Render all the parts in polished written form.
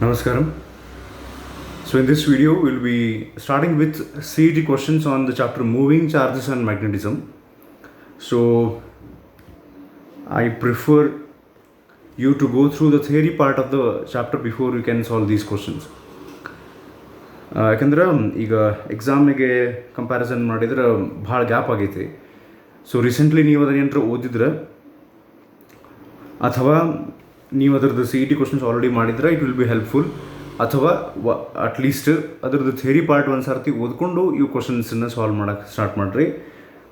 Namaskaram. So in this video, we'll be starting with CET questions on the chapter Moving Charges and Magnetism. So I prefer you to go through the theory part of the chapter before you can solve these questions. ಯಾಕಂದ್ರೆ ಈಗ ಎಕ್ಸಾಮಿಗೆ comparison ಮಾಡಿದ್ರೆ ಭಾಳ gap ಆಗೈತಿ. So recently ನೀವು ಅದನ್ನ ಏನಾರ ಓದಿದ್ರೆ ಅಥವಾ ನೀವು ಅದರದ್ದು CET ಕ್ವಶನ್ಸ್ ಆಲ್ರೆಡಿ ಮಾಡಿದ್ರೆ ಇಟ್ ವಿಲ್ ಬಿ ಹೆಲ್ಪ್ಫುಲ್, ಅಥವಾ ಅಟ್ಲೀಸ್ಟ್ ಅದರದ್ದು ಥಿಯರಿ ಪಾರ್ಟ್ ಒಂದು ಸರ್ತಿ ಓದ್ಕೊಂಡು ಇವು ಕ್ವಶನ್ಸನ್ನು ಸಾಲ್ವ್ ಮಾಡೋಕ್ಕೆ ಸ್ಟಾರ್ಟ್ ಮಾಡಿರಿ.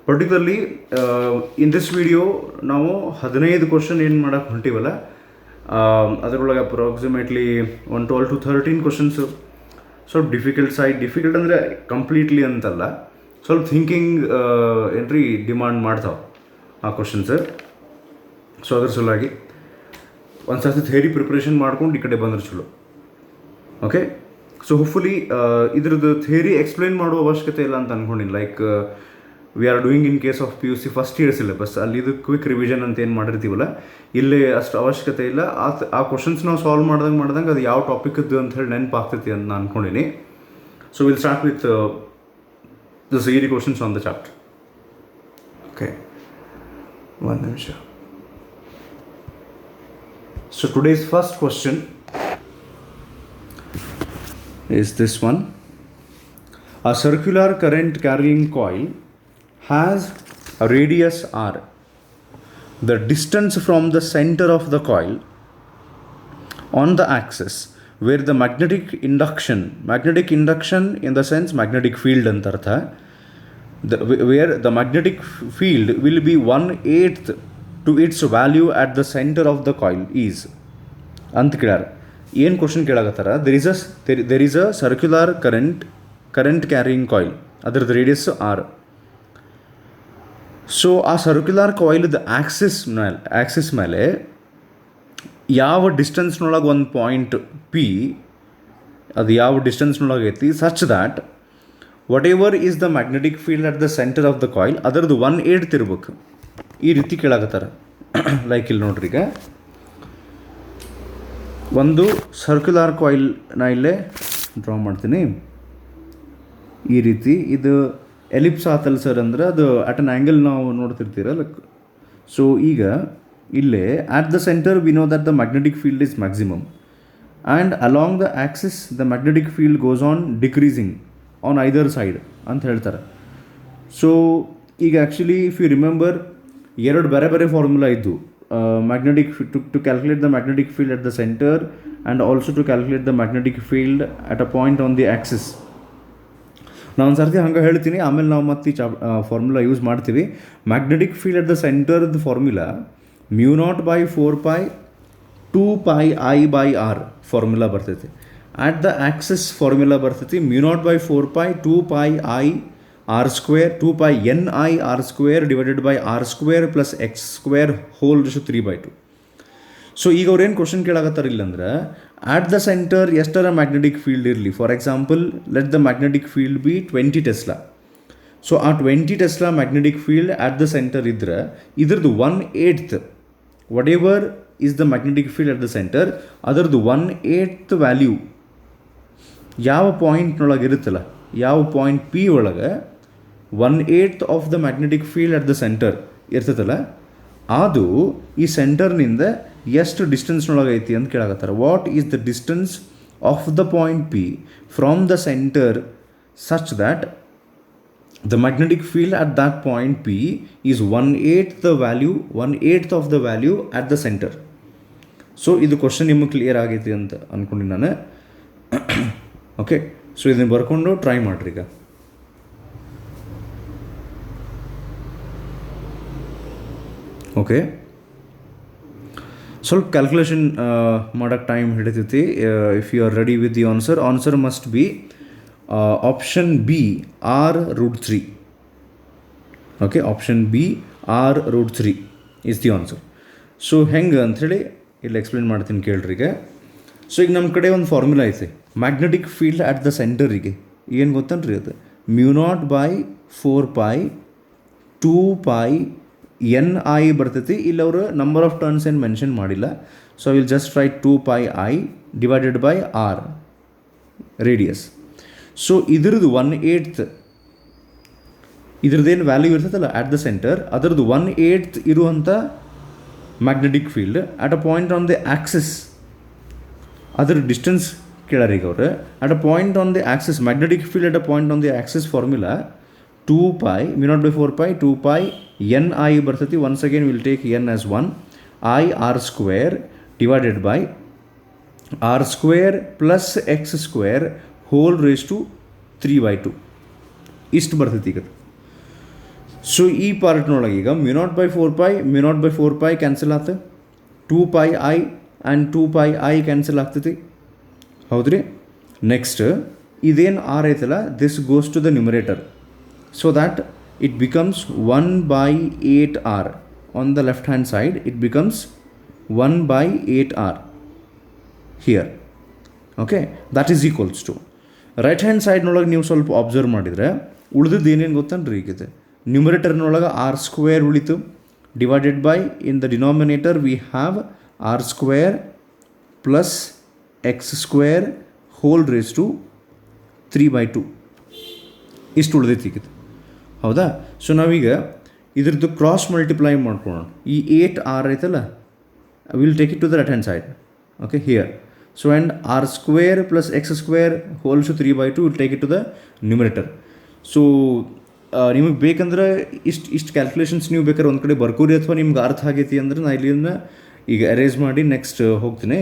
ಪರ್ಟಿಕ್ಯುಲರ್ಲಿ ಇನ್ ದಿಸ್ ವಿಡಿಯೋ ನಾವು 15 ಕ್ವಶನ್ ಏನು ಮಾಡೋಕ್ಕೆ ಹೊಂಟಿವಲ್ಲ, ಅದರೊಳಗೆ ಅಪ್ರಾಕ್ಸಿಮೇಟ್ಲಿ 12 to 13 ಕ್ವಶನ್ಸು ಸ್ವಲ್ಪ ಡಿಫಿಕಲ್ಟ್ ಅಂದರೆ ಕಂಪ್ಲೀಟ್ಲಿ ಅಂತಲ್ಲ, ಸ್ವಲ್ಪ ಥಿಂಕಿಂಗ್ ಏನ್ರಿ ಡಿಮಾಂಡ್ ಮಾಡ್ತಾವೆ ಆ ಕ್ವಶನ್ಸ್. ಸೊ ಅದ್ರ ಸಲುವಾಗಿ ಒಂದು ಸರ್ತಿ ಥಿಯರಿ ಪ್ರಿಪ್ರೇಷನ್ ಮಾಡ್ಕೊಂಡು ಈ ಕಡೆ ಬಂದ್ರೆ ಚಲೋ. ಓಕೆ, ಸೊ ಹೋಪ್ಫುಲಿ ಇದ್ರದ್ದು ಥಿಯರಿ ಎಕ್ಸ್ಪ್ಲೈನ್ ಮಾಡೋ ಅವಶ್ಯಕತೆ ಇಲ್ಲ ಅಂತ ಅಂದ್ಕೊಂಡಿನಿ. Like we are doing in case of PUC first year syllabus, ಅಲ್ಲಿ ಇದು ಕ್ವಿಕ್ ರಿವಿಷನ್ ಅಂತ ಏನು ಮಾಡಿರ್ತೀವಲ್ಲ, ಇಲ್ಲೇ ಅಷ್ಟು ಅವಶ್ಯಕತೆ ಇಲ್ಲ. ಆ ಕ್ವಶನ್ಸ್ ನಾವು ಸಾಲ್ವ್ ಮಾಡ್ದಂಗೆ ಅದು ಯಾವ ಟಾಪಿಕ್ದು ಅಂತ ಹೇಳಿ ನೆನಪಾಗ್ತೈತಿ ಅಂತ ನಾನು ಅಂದ್ಕೊಂಡಿನಿ. So will start with the CET questions on the chapter. Okay, ಒಂದು ನಿಮಿಷ. So today's first question is this one. A circular current carrying coil has a radius r. The distance from the center of the coil on the axis where the magnetic induction in the sense magnetic field antartha, where the magnetic field will be 1/8 to its value at the center of the coil is ಅಂತ ಕೇಳ್ಯಾರ. ಏನು question ಕೇಳಾಕತ್ತಾರ, there is a circular current carrying coil, ಅದರದ್ದು radius r. So ಆ circular ಕಾಯಿಲ್ದ axis ಮೇಲೆ ಯಾವ ಡಿಸ್ಟೆನ್ಸ್ನೊಳಗೆ ಒಂದು ಪಾಯಿಂಟ್ P, ಅದು ಯಾವ ಡಿಸ್ಟೆನ್ಸ್ನೊಳಗೆ ಐತಿ, such that what ever is the magnetic field at the centre of the coil ಅದರದ್ದು 1/8 ಇರ್ಬೇಕು. ಈ ರೀತಿ ಕೇಳಾಕತ್ತಾರ. ಲೈಕ್ ಇಲ್ಲಿ ನೋಡ್ರಿ, ಈಗ ಒಂದು ಸರ್ಕ್ಯುಲರ್ ಕಾಯಿಲ್ ನಾ ಇಲ್ಲೇ ಡ್ರಾ ಮಾಡ್ತೀನಿ. ಈ ರೀತಿ ಇದು ಎಲಿಪ್ಸ್ ಆತಲ್ಲ ಸರ್, ಅಂದ್ರೆ ಅದು ಅಟ್ ಅನ್ ಆ್ಯಂಗಲ್ ನಾವು ನೋಡ್ತಿರ್ತೀರಲ್ಲ. ಸೊ ಈಗ ಇಲ್ಲೇ at the centre we know that the magnetic field is maximum, and along the axis the magnetic field goes on decreasing on either side ಅಂತ ಹೇಳ್ತಾರೆ. ಸೊ ಈಗ actually if you remember, ಎರಡು ಬೇರೆ formula ಇದ್ದು, magnetic to calculate the magnetic field at the centre and also to calculate the magnetic field at a point on the axis. ನಾನು ಒಂದು ಸರ್ತಿ ಹಂಗೆ ಹೇಳ್ತೀನಿ, ಆಮೇಲೆ ನಾವು ಮತ್ತೆ ಫಾರ್ಮುಲಾ ಯೂಸ್ ಮಾಡ್ತೀವಿ. ಮ್ಯಾಗ್ನೆಟಿಕ್ ಫೀಲ್ಡ್ ಅಟ್ ದ ಸೆಂಟರ್ದು ಫಾರ್ಮುಲಾ μ0/4π 2πI/r ಫಾರ್ಮುಲಾ ಬರ್ತೈತಿ. ಆಟ್ ದ ಆ್ಯಕ್ಸಿಸ್ ಫಾರ್ಮುಲಾ ಬರ್ತೈತಿ μ0/4π 2πNIR² divided by r² plus x² whole ratio 3/2. So ಈಗ ಅವ್ರೇನು ಕ್ವಶನ್ ಕೇಳಾಕತ್ತಾರ ಇಲ್ಲಂದ್ರೆ, ಆಟ್ ದ ಸೆಂಟರ್ ಎಷ್ಟರ ಮ್ಯಾಗ್ನೆಟಿಕ್ ಫೀಲ್ಡ್ ಇರಲಿ, for example let the magnetic field be 20 tesla. So ಆ 20 tesla magnetic field at the centre ಇದ್ರೆ ಇದ್ರದ್ದು 1/8 whatever is the magnetic field at the centre, ಅದರದ್ದು 1/8 ವ್ಯಾಲ್ಯೂ ಯಾವ ಪಾಯಿಂಟ್ನೊಳಗೆ ಇರುತ್ತಲ್ಲ, ಯಾವ ಪಾಯಿಂಟ್ P ಒಳಗೆ 1/8 of the magnetic field at the centre ಇರ್ತೈತಲ್ಲ, ಅದು ಈ ಸೆಂಟರ್ನಿಂದ ಎಷ್ಟು ಡಿಸ್ಟೆನ್ಸ್ನೊಳಗೆ ಐತಿ ಅಂತ ಕೇಳಾಕತ್ತಾರೆ. What is the distance of the point P from the centre such that the magnetic field at that point P is 1/8 of the value at the centre. So ಇದು ಕ್ವಶನ್ ನಿಮಗೆ ಕ್ಲಿಯರ್ ಆಗೈತಿ ಅಂತ ಅಂದ್ಕೊಂಡಿನಿ ನಾನು. ಓಕೆ, ಸೊ ಇದನ್ನು ಬರ್ಕೊಂಡು try ಮಾಡಿರಿ. ಈಗ okay, ಸ್ವಲ್ಪ ಕ್ಯಾಲ್ಕುಲೇಷನ್ ಮಾಡೋಕ್ಕೆ ಟೈಮ್ ಹಿಡಿತೈತಿ. If you are ready with the answer must be option B r√3. Okay, option B r√3 is the answer. So ಹೆಂಗೆ ಅಂಥೇಳಿ ಇಲ್ಲಿ ಎಕ್ಸ್ಪ್ಲೇನ್ ಮಾಡ್ತೀನಿ ಕೇಳ್ರಿ. ಈಗ ಸೊ ಈಗ ನಮ್ಮ ಕಡೆ ಒಂದು ಫಾರ್ಮುಲಾ ಐತೆ ಮ್ಯಾಗ್ನೆಟಿಕ್ ಫೀಲ್ಡ್ ಅಟ್ ದ ಸೆಂಟರಿಗೆ. ಏನು ಗೊತ್ತನ್ರಿ, ಅದು μ0/4π 2π ಎನ್ ಐ ಬರ್ತೈತಿ. ಇಲ್ಲಿ ಅವರು ನಂಬರ್ ಆಫ್ ಟರ್ನ್ಸ್ ಏನು ಮೆನ್ಷನ್ ಮಾಡಿಲ್ಲ. So I will just write 2πi divided by r radius. So ಇದ್ರದ್ದು 1/8 ಇದ್ರದ್ದೇನು ವ್ಯಾಲ್ಯೂ ಇರ್ತೈತಲ್ಲ ಅಟ್ ದ ಸೆಂಟರ್, ಅದರದ್ದು 1/8 ಇರುವಂಥ magnetic field at a point on the axis, ಅದರ ಡಿಸ್ಟೆನ್ಸ್ ಕೇಳಾರ ಈಗ ಅವರು. At a point on the axis, magnetic field at a point on the axis formula 2π μ0/4π 2π ni ಬರ್ತೈತಿ. Once again will take n as 1 i r² divided by r² plus x² whole raise to 3/2 ಇಷ್ಟು ಬರ್ತೈತಿ ಈಗ. So ಈ ಪಾರ್ಟ್ನೊಳಗೆ ಈಗ μ0/4π cancel ಆಗ್ತದೆ, 2πi and 2πi cancel ಆಗ್ತೈತಿ, ಹೌದ್ರಿ. Next ಇದೇನು ಆರ್ ಐತಲ್ಲ, this goes to the numerator. So that it becomes 1/8r. On the left hand side it becomes 1/8r here. Okay, that is equals to right hand side ನೊಳಗೆ ನೀವು ಸ್ವಲ್ಪ observe ಮಾಡಿದರೆ ಉಳಿದದ್ದು ಏನೇನು ಗೊತ್ತನ್ರಿ ಈಗ ನ್ಯೂಮರೇಟರ್ನೊಳಗೆ r² ಉಳಿತು, divided by in the denominator we have r² plus x² whole raise to 3/2 ಇಷ್ಟು ಉಳಿದೈತಿ ಈಗ, ಹೌದಾ. ಸೊ ನಾವೀಗ ಇದ್ರದ್ದು ಕ್ರಾಸ್ ಮಲ್ಟಿಪ್ಲೈ ಮಾಡ್ಕೊಳ್ಳೋಣ. ಈ 8r ಐತಲ್ಲ, will take it to the right hand side. Okay, here. So and r² plus x² whole's to 3/2 will take it to the numerator. So ನಿಮಗೆ ಬೇಕಂದ್ರೆ ಇಷ್ಟು ಕ್ಯಾಲ್ಕುಲೇಷನ್ಸ್ ನೀವು ಬೇಕಾದ್ರೆ ಒಂದು ಕಡೆ ಬರ್ಕೋರಿ, ಅಥವಾ ನಿಮ್ಗೆ ಅರ್ಥ ಆಗೈತಿ ಅಂದರೆ ನಾನು ಇಲ್ಲಿಂದ ಈಗ ಅರೇಂಜ್ ಮಾಡಿ ನೆಕ್ಸ್ಟ್ ಹೋಗ್ತೀನಿ.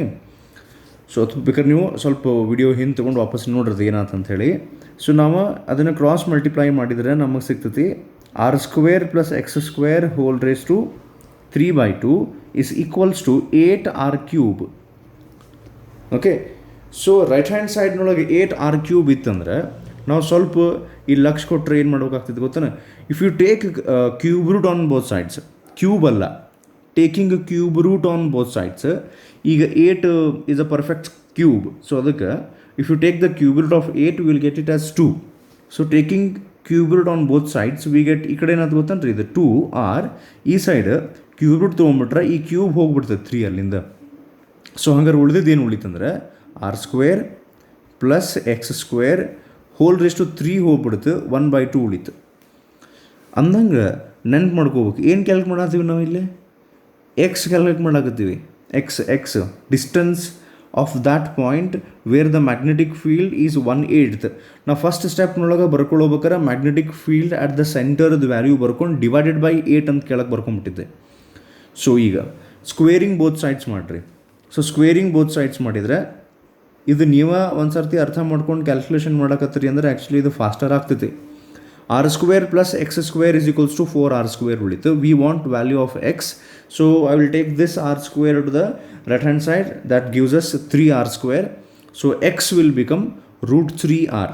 ಸೊ ಅದು ಬೇಕಾದ್ರೆ ನೀವು ಸ್ವಲ್ಪ ವಿಡಿಯೋ ಹಿಂದೆ ತೊಗೊಂಡು ವಾಪಸ್ ನೋಡ್ರದು ಏನಾಯ್ತು ಹೇಳಿ. ಸೊ ನಾವು ಅದನ್ನು ಕ್ರಾಸ್ ಮಲ್ಟಿಪ್ಲೈ ಮಾಡಿದರೆ ನಮಗೆ ಸಿಗ್ತೈತಿ r² plus x² whole raise to 3/2 is equals to 8r³. Okay, so right hand ಸೈಡ್ನೊಳಗೆ 8r³ ಇತ್ತಂದ್ರೆ ನಾವು ಸ್ವಲ್ಪ ಈ ಲಕ್ಷ ಕೊಟ್ಟರೆ ಏನು ಮಾಡ್ಬೇಕಾಗ್ತದೆ ಗೊತ್ತಾನೆ. If you take cube root on both sides, cube ಅಲ್ಲ, taking cube root on both sides. ಈಗ 8 is a perfect cube. ಸೊ ಅದಕ್ಕೆ if you take the cube root of 8 we will get it as 2. So taking cube root on both sides we get ಈ ಕಡೆ ಏನಾದ್ರು ಗೊತ್ತನ್ರಿ ಇದು 2r, ಈ side cube root ತೊಗೊಂಡ್ಬಿಟ್ರೆ ಈ cube ಹೋಗ್ಬಿಡ್ತದೆ 3 ಅಲ್ಲಿಂದ. ಸೊ ಹಂಗಾರೆ ಉಳಿದಿದ್ದು ಏನು ಉಳಿತಂದ್ರೆ r² plus x² whole raise to 3 ಹೋಗ್ಬಿಡುತ್ತೆ, 1/2 ಉಳಿತು. ಅಂದಂಗೆ ನೆನ್ಪು ಮಾಡ್ಕೋಬೇಕು ಏನು ಕ್ಯಾಲ್ಕುಲೇಟ್ ಮಾಡತ್ತೀವಿ ನಾವು ಇಲ್ಲಿ, ಎಕ್ಸ್ ಕ್ಯಾಲ್ಕುಲೇಟ್ ಮಾಡಾಕತ್ತೀವಿ. x distance of that point where the magnetic field is 1/8. ನಾವು ಫಸ್ಟ್ ಸ್ಟೆಪ್ನೊಳಗೆ ಬರ್ಕೊಳ್ಳೋಬೇಕಾರೆ ಮ್ಯಾಗ್ನೆಟಿಕ್ ಫೀಲ್ಡ್ ಅಟ್ ದ ಸೆಂಟರ್ದು ವ್ಯಾಲ್ಯೂ ಬರ್ಕೊಂಡು ಡಿವೈಡೆಡ್ ಬೈ 8 ಅಂತ ಕೆಳಗೆ ಬರ್ಕೊಂಡ್ಬಿಟ್ಟಿದ್ದೆ. ಸೊ ಈಗ ಸ್ಕ್ವೇರಿಂಗ್ ಬೋತ್ ಸೈಡ್ಸ್ ಮಾಡಿರಿ. ಸೊ ಸ್ಕ್ವೇರಿಂಗ್ ಬೋತ್ ಸೈಡ್ಸ್ ಮಾಡಿದರೆ ಇದು ನೀವು ಒಂದು ಸರ್ತಿ ಅರ್ಥ ಮಾಡ್ಕೊಂಡು ಕ್ಯಾಲ್ಕುಲೇಷನ್ ಮಾಡಕತ್ತೀರಿ ಅಂದರೆ ಆ್ಯಕ್ಚುಲಿ ಇದು ಫಾಸ್ಟರ್ ಆಗ್ತೈತಿ. r² plus x² is equals to 4r² ಉಳಿತು. We want value of x. So I will take this r² to the right hand side, that gives us 3r². So x will become √3r,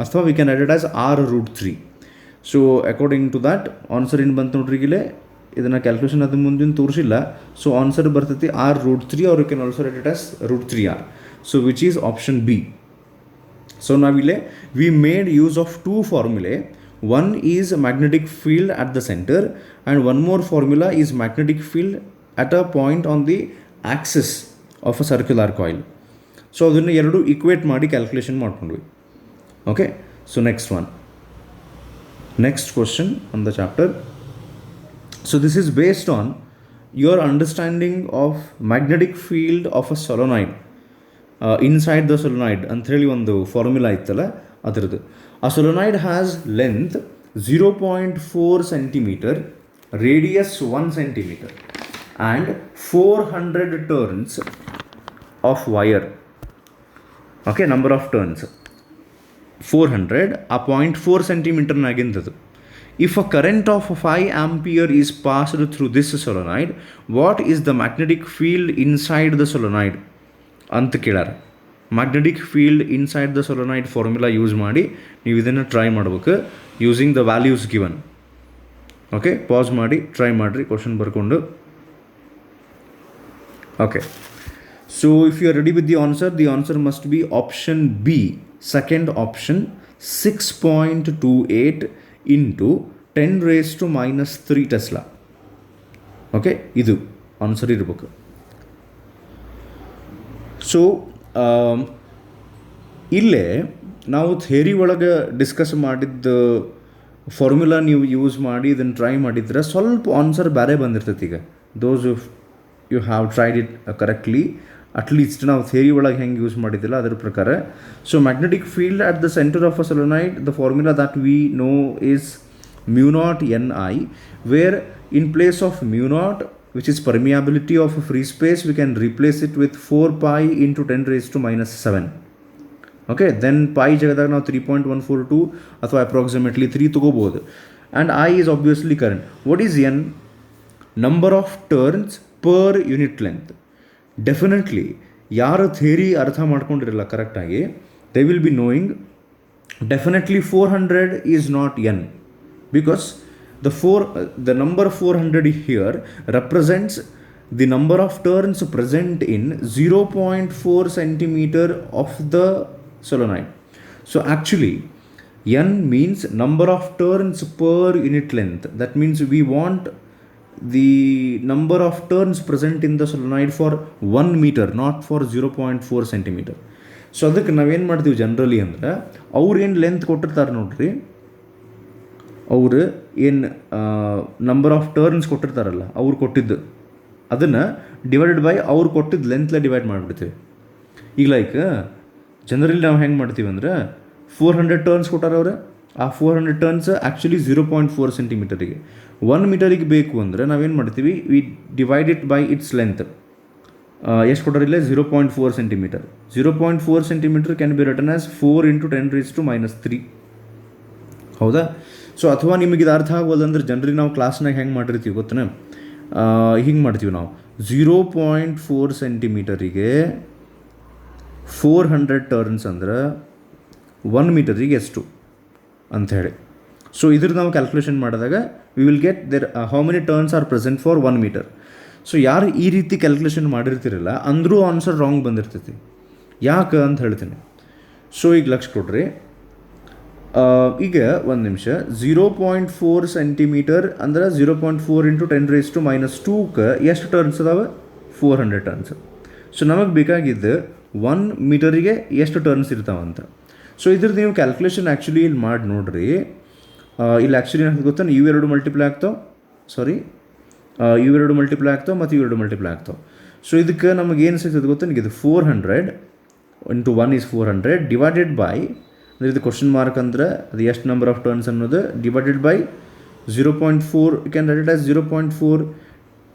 ಅಥವಾ we can write it as r√3. So according to that answer ಏನು ಬಂತು ನೋಡ್ರಿ. ಇಲ್ಲೇ ಇದನ್ನು calculation ಅದು ಮುಂದಿನ ತೋರಿಸಿಲ್ಲ. So answer ಬರ್ತೈತಿ r√3, or you can also write it as √3r. So which is option B. So ನಾವಿಲ್ಲೇ we made use of 2 formulae. One is magnetic field at the center, and one more formula is magnetic field at a point on the axis of a circular coil. So ಅದನ್ನು ಎರಡು equate ಮಾಡಿ calculation ಮಾಡ್ಕೊಂಡ್ವಿ. Okay, so next one, next question on the chapter. So this is based on your understanding of magnetic field of a solenoid inside the solenoid ಅಂಥೇಳಿ ಒಂದು formula ಇತ್ತಲ್ಲ ಅದರದ್ದು. A solenoid has length 0.4 centimeter, radius 1 centimeter, and 400 turns of wire. Okay, number of turns 400, a 0.4 centimeter nagindadu. If a current of 5 ampere is passed through this solenoid, what is the magnetic field inside the solenoid? ಅಂತ ಕೇಳಾರ. Magnetic field inside the solenoid formula use ಮಾಡಿ ನೀವು ಇದನ್ನು try ಮಾಡ್ಬೇಕು, using the values given. Okay, pass ಮಾಡಿ try ಮಾಡಿರಿ question ಬರ್ಕೊಂಡು. Okay, so if you are ready with the answer must be option B, second option. 6.28 into 10⁻³ Tesla. Okay, ಇದು answer ಇರ್ಬೇಕು. So ಇಲ್ಲೇ ನಾವು ಥಿಯರಿ ಒಳಗೆ ಡಿಸ್ಕಸ್ ಮಾಡಿದ್ದ ಫಾರ್ಮುಲಾ ನೀವು ಯೂಸ್ ಮಾಡಿ ಇದನ್ನು ಟ್ರೈ ಮಾಡಿದ್ರೆ ಸ್ವಲ್ಪ ಆನ್ಸರ್ ಬೇರೆ ಬಂದಿರ್ತೈತಿ. ಈಗ those you have tried it correctly, at least ನಾವು ಥಿಯರಿ ಒಳಗೆ ಹೆಂಗೆ ಯೂಸ್ ಮಾಡಿದ್ದಿಲ್ಲ ಅದರ ಪ್ರಕಾರ. So magnetic field at the centre of a solenoid, the formula that we know is mu naught Ni, where in place of mu naught, which is permeability of a free space, we can replace it with 4 pi into 10 raised to minus 7. Okay, then pi jagadaga now 3.142 ಅಥವಾ approximately 3 ತಗೋಬಹುದು. And I is obviously current. What is N? Number of turns per unit length. Definitely ಯಾರು theory ಅರ್ಥ ಮಾಡ್ಕೊಂಡಿರಲ್ಲ ಕರೆಕ್ಟಾಗಿ, they will be knowing definitely 400 is not an, because the number 400 here represents the number of turns present in 0.4 centimeter of the solenoid. So actually n means number of turns per unit length. That means we want the number of turns present in the solenoid for 1 meter, not for 0.4 centimeter. So ಅದಕ್ಕೆ ನಾವೇನು ಮಾಡ್ತೀವಿ generally ಅಂದರೆ, ಅವ್ರು ಏನು length ಕೊಟ್ಟಿರ್ತಾರೆ ನೋಡ್ರಿ, ಅವರು ಏನು ನಂಬರ್ ಆಫ್ ಟರ್ನ್ಸ್ ಕೊಟ್ಟಿರ್ತಾರಲ್ಲ ಅವ್ರು ಕೊಟ್ಟಿದ್ದು, ಅದನ್ನು ಡಿವೈಡೆಡ್ ಬೈ ಅವ್ರು ಕೊಟ್ಟಿದ್ದು ಲೆಂತ್ಲೆ ಡಿವೈಡ್ ಮಾಡಿಬಿಡ್ತೀವಿ. ಈಗ ಲೈಕ್ ಜನರಲಿ ನಾವು ಹೆಂಗೆ ಮಾಡ್ತೀವಿ ಅಂದ್ರೆ, 400 ಟರ್ನ್ಸ್ ಕೊಟ್ಟಾರ ಅವರು, ಆ 400 ಟರ್ನ್ಸ್ ಆ್ಯಕ್ಚುಲಿ 0.4 ಸೆಂಟಿಮೀಟರಿಗೆ, 1 ಮೀಟರಿಗೆ ಬೇಕು ಅಂದರೆ ನಾವೇನು ಮಾಡ್ತೀವಿ, we divide it by its length. ಎಷ್ಟು ಕೊಟ್ಟರಿಲ್ಲ, 0.4 centimetre. 0.4 centimetre can be written as 4 into 10 raised to minus 3. ಹೌದಾ? ಸೊ ಅಥವಾ ನಿಮಗೆ ಇದು ಅರ್ಥ ಆಗೋದಂದ್ರೆ ಜನರಲಿ ನಾವು ಕ್ಲಾಸ್ನಾಗ ಹೆಂಗೆ ಮಾಡಿರ್ತೀವಿ ಗೊತ್ತೇನೆ, ಹಿಂಗೆ ಮಾಡ್ತೀವಿ ನಾವು, 0.4 ಸೆಂಟಿಮೀಟರಿಗೆ 400 ಟರ್ನ್ಸ್ ಅಂದ್ರೆ 1 ಮೀಟರಿಗೆ ಎಷ್ಟು ಅಂಥೇಳಿ. ಸೊ ಇದ್ರ ನಾವು ಕ್ಯಾಲ್ಕುಲೇಷನ್ ಮಾಡಿದಾಗ we will get there how many turns are present for 1 metre. So ಯಾರು ಈ ರೀತಿ ಕ್ಯಾಲ್ಕುಲೇಷನ್ ಮಾಡಿರ್ತಿರಲ್ಲ ಅಂದರೂ ಆನ್ಸರ್ ರಾಂಗ್ ಬಂದಿರ್ತೈತಿ. ಯಾಕೆ ಅಂತ ಹೇಳ್ತೀನಿ. ಸೊ ಈಗ ಲಕ್ಷ ಕೊಡ್ರಿ, ಈಗ ಒಂದು ನಿಮಿಷ, 0.4 ಸೆಂಟಿಮೀಟರ್ ಅಂದ್ರೆ 0.4 into 10 raised to minus 2ಕ್ಕೆ ಎಷ್ಟು ಟರ್ನ್ಸ್ ಅದಾವೆ? 400 ಟರ್ನ್ಸ್. ಸೊ ನಮಗೆ ಬೇಕಾಗಿದ್ದು 1 ಮೀಟರಿಗೆ ಎಷ್ಟು ಟರ್ನ್ಸ್ ಇರ್ತಾವಂತ. ಸೊ ಇದ್ರದ್ದು ನೀವು ಕ್ಯಾಲ್ಕುಲೇಷನ್ ಆ್ಯಕ್ಚುಲಿ ಇಲ್ಲಿ ಮಾಡಿ ನೋಡ್ರಿ. ಇಲ್ಲಿ ಆ್ಯಕ್ಚುಲಿ ಏನಾಗ್ತದೆ ಗೊತ್ತಾ, ಇವೆರಡು ಮಲ್ಟಿಪ್ಲೈ ಆಗ್ತಾವೆ, ಇವೆರಡು ಮಲ್ಟಿಪ್ಲೈ ಆಗ್ತಾವೆ ಮತ್ತು ಇವೆರಡು ಮಲ್ಟಿಪ್ಲೈ ಆಗ್ತಾವೆ. ಸೊ ಇದಕ್ಕೆ ನಮಗೆ ಏನು ಸಿಗ್ತದೆ ಗೊತ್ತಾ, ಇದು 400 into 1 is 400 ಡಿವೈಡೆಡ್ ಬೈ, ಅಂದರೆ ಇದು ಕ್ವಶನ್ ಮಾರ್ಕ್ ಅಂದರೆ ಅದು ಎಷ್ಟು ನಂಬರ್ ಆಫ್ ಟರ್ನ್ಸ್ ಅನ್ನೋದು, divided by 0.4, you can write it as 0.4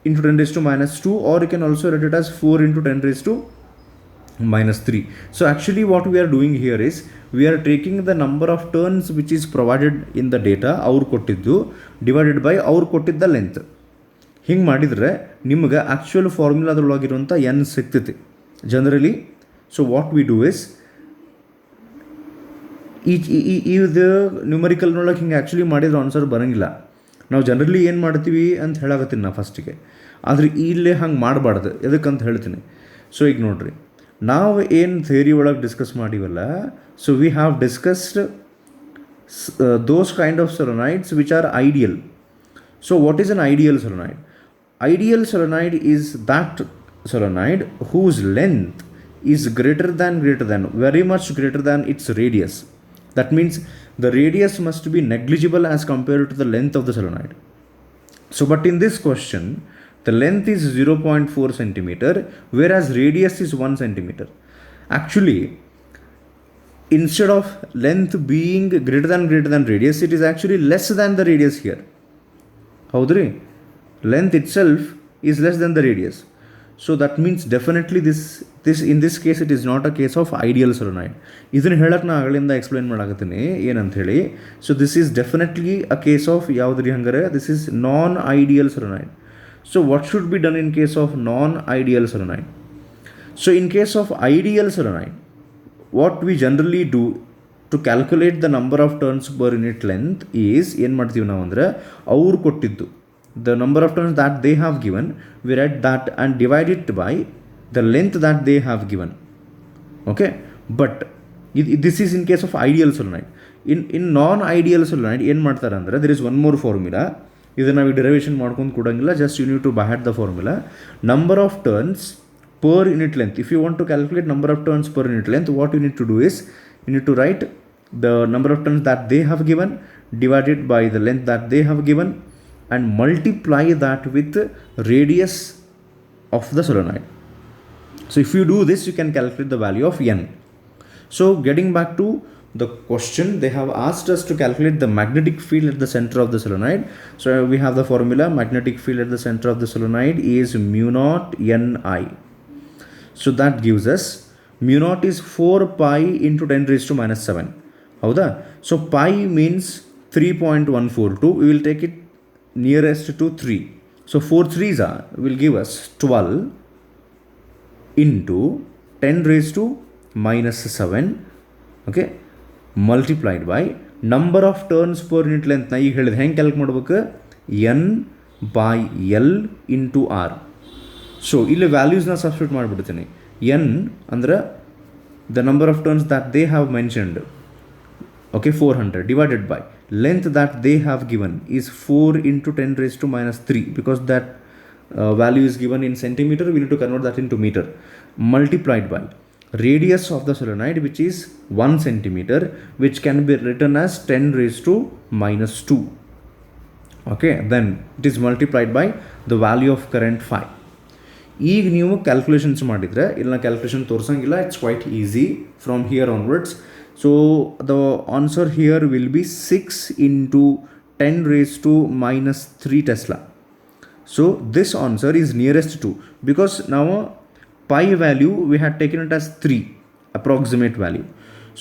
into 10 raised to minus 2, or you can also write it as 4 into 10 raised to minus 3. So actually what we are doing here is, we are taking the number of turns which is provided in the data, ಅವ್ರು ಕೊಟ್ಟಿದ್ದು, divided by ಅವ್ರು ಕೊಟ್ಟಿದ್ದ length. ಹಿಂಗೆ ಮಾಡಿದರೆ ನಿಮ್ಗೆ actual ಫಾರ್ಮುಲಾದ್ರೊಳಗಿರುವಂಥ N ಸಿಗ್ತೈತಿ generally. So what we do is, ಇದು ನ್ಯೂಮರಿಕಲ್ನೊಳಗೆ ಹಿಂಗೆ ಆ್ಯಕ್ಚುಲಿ ಮಾಡಿದ್ರೆ ಆನ್ಸರ್ ಬರೋಂಗಿಲ್ಲ. ನಾವು ಜನರಲಿ ಏನು ಮಾಡ್ತೀವಿ ಅಂತ ಹೇಳಾಕತ್ತೀನಿ ನಾ ಫಸ್ಟಿಗೆ, ಆದರೆ ಇಲ್ಲೇ ಹಂಗೆ ಮಾಡಬಾರ್ದು. ಎದಕ್ಕಂತ ಹೇಳ್ತೀನಿ. ಸೊ ಈಗ ನೋಡಿರಿ, ನಾವು ಏನು ಥಿಯರಿ ಒಳಗೆ ಡಿಸ್ಕಸ್ ಮಾಡಿವಲ್ಲ, so we have discussed those kind of solenoids which are ideal. So what is an ideal solenoid? Ideal solenoid is that solenoid whose length is greater than, very much greater than its radius. That means the radius must be negligible as compared to the length of the solenoid. So but in this question, the length is 0.4 centimeter, whereas radius is 1 centimeter. Actually, instead of length being greater than radius, it is actually less than the radius here. Howdri? Length itself is less than the radius. So that means definitely this in this case it is not a case of ideal solenoid. ಇದನ್ನು ಹೇಳಕ್ಕೆ ನಾ ಆಗಲಿಂದ explain ಮಾಡಾಕತ್ತೀನಿ ಏನಂತ ಹೇಳಿ. So this is definitely a case of ಯಾವುದ್ರಿ ಹಂಗಾರೆ, this is non ideal solenoid. So what should be done in case of non ideal solenoid? So in case of ideal solenoid, what we generally do to calculate the number of turns per unit length is, ಏನು ಮಾಡ್ತೀವಿ ನಾವು ಅಂದರೆ, ಅವ್ರು ಕೊಟ್ಟಿದ್ದು the number of turns that they have given, we write that and divide it by the length that they have given. Okay, but this is in case of ideal solenoid. In non ideal solenoid ಏನು ಮಾಡ್ತಾರೆ ಅಂದರೆ, there is one more formula ಇದನ್ನು ನಾವು derivation ಮಾಡ್ಕೊಂಡು ಕೊಡೋಂಗಿಲ್ಲ. Just you need to by heart the formula. Number of turns per unit length. If you want to calculate number of turns per unit length, what you need to do is you need to write the number of turns that they have given divided by the length that they have given and multiply that with radius of the solenoid. So if you do this, you can calculate the value of n. So getting back to the question, they have asked us to calculate the magnetic field at the center of the solenoid. So we have the formula: magnetic field at the center of the solenoid is mu naught Ni. So that gives us mu naught is 4 pi into 10 raised to minus 7. ಹೌದಾ? So pi means 3.142. We will take it nearest to 3. So 4 3s will give us 12 into 10 raised to minus 7. Okay, multiplied by number of turns per unit length. ನಾ ಈಗ ಹೇಳಿದೆ ಹೆಂಗೆ calculate ಮಾಡ್ಬೇಕು? n by l into r. So ಇಲ್ಲಿ ವ್ಯಾಲ್ಯೂಸ್ನ substitute ಮಾಡಿಬಿಡ್ತೀನಿ. n ಅಂದರೆ the number of turns that they have mentioned, okay, 400 divided by length that they have given is 4 into 10 raised to minus 3 because that value is given in centimeter. We need to convert that into meter. Multiplied by radius of the solenoid, which is 1 centimeter, which can be written as 10 raised to minus 2. Okay, then it is multiplied by the value of current phi. ಈಗ ನೀವು calculations ಮಾಡಿದರೆ, ಇಲ್ಲಿ ನಾನು calculation ತೋರಿಸಂಗಿಲ್ಲ, it's quite easy from here onwards. So the answer here will be 6 into 10 raised to minus 3 Tesla. So this answer is nearest to, because now pi value we had taken it as 3 approximate value.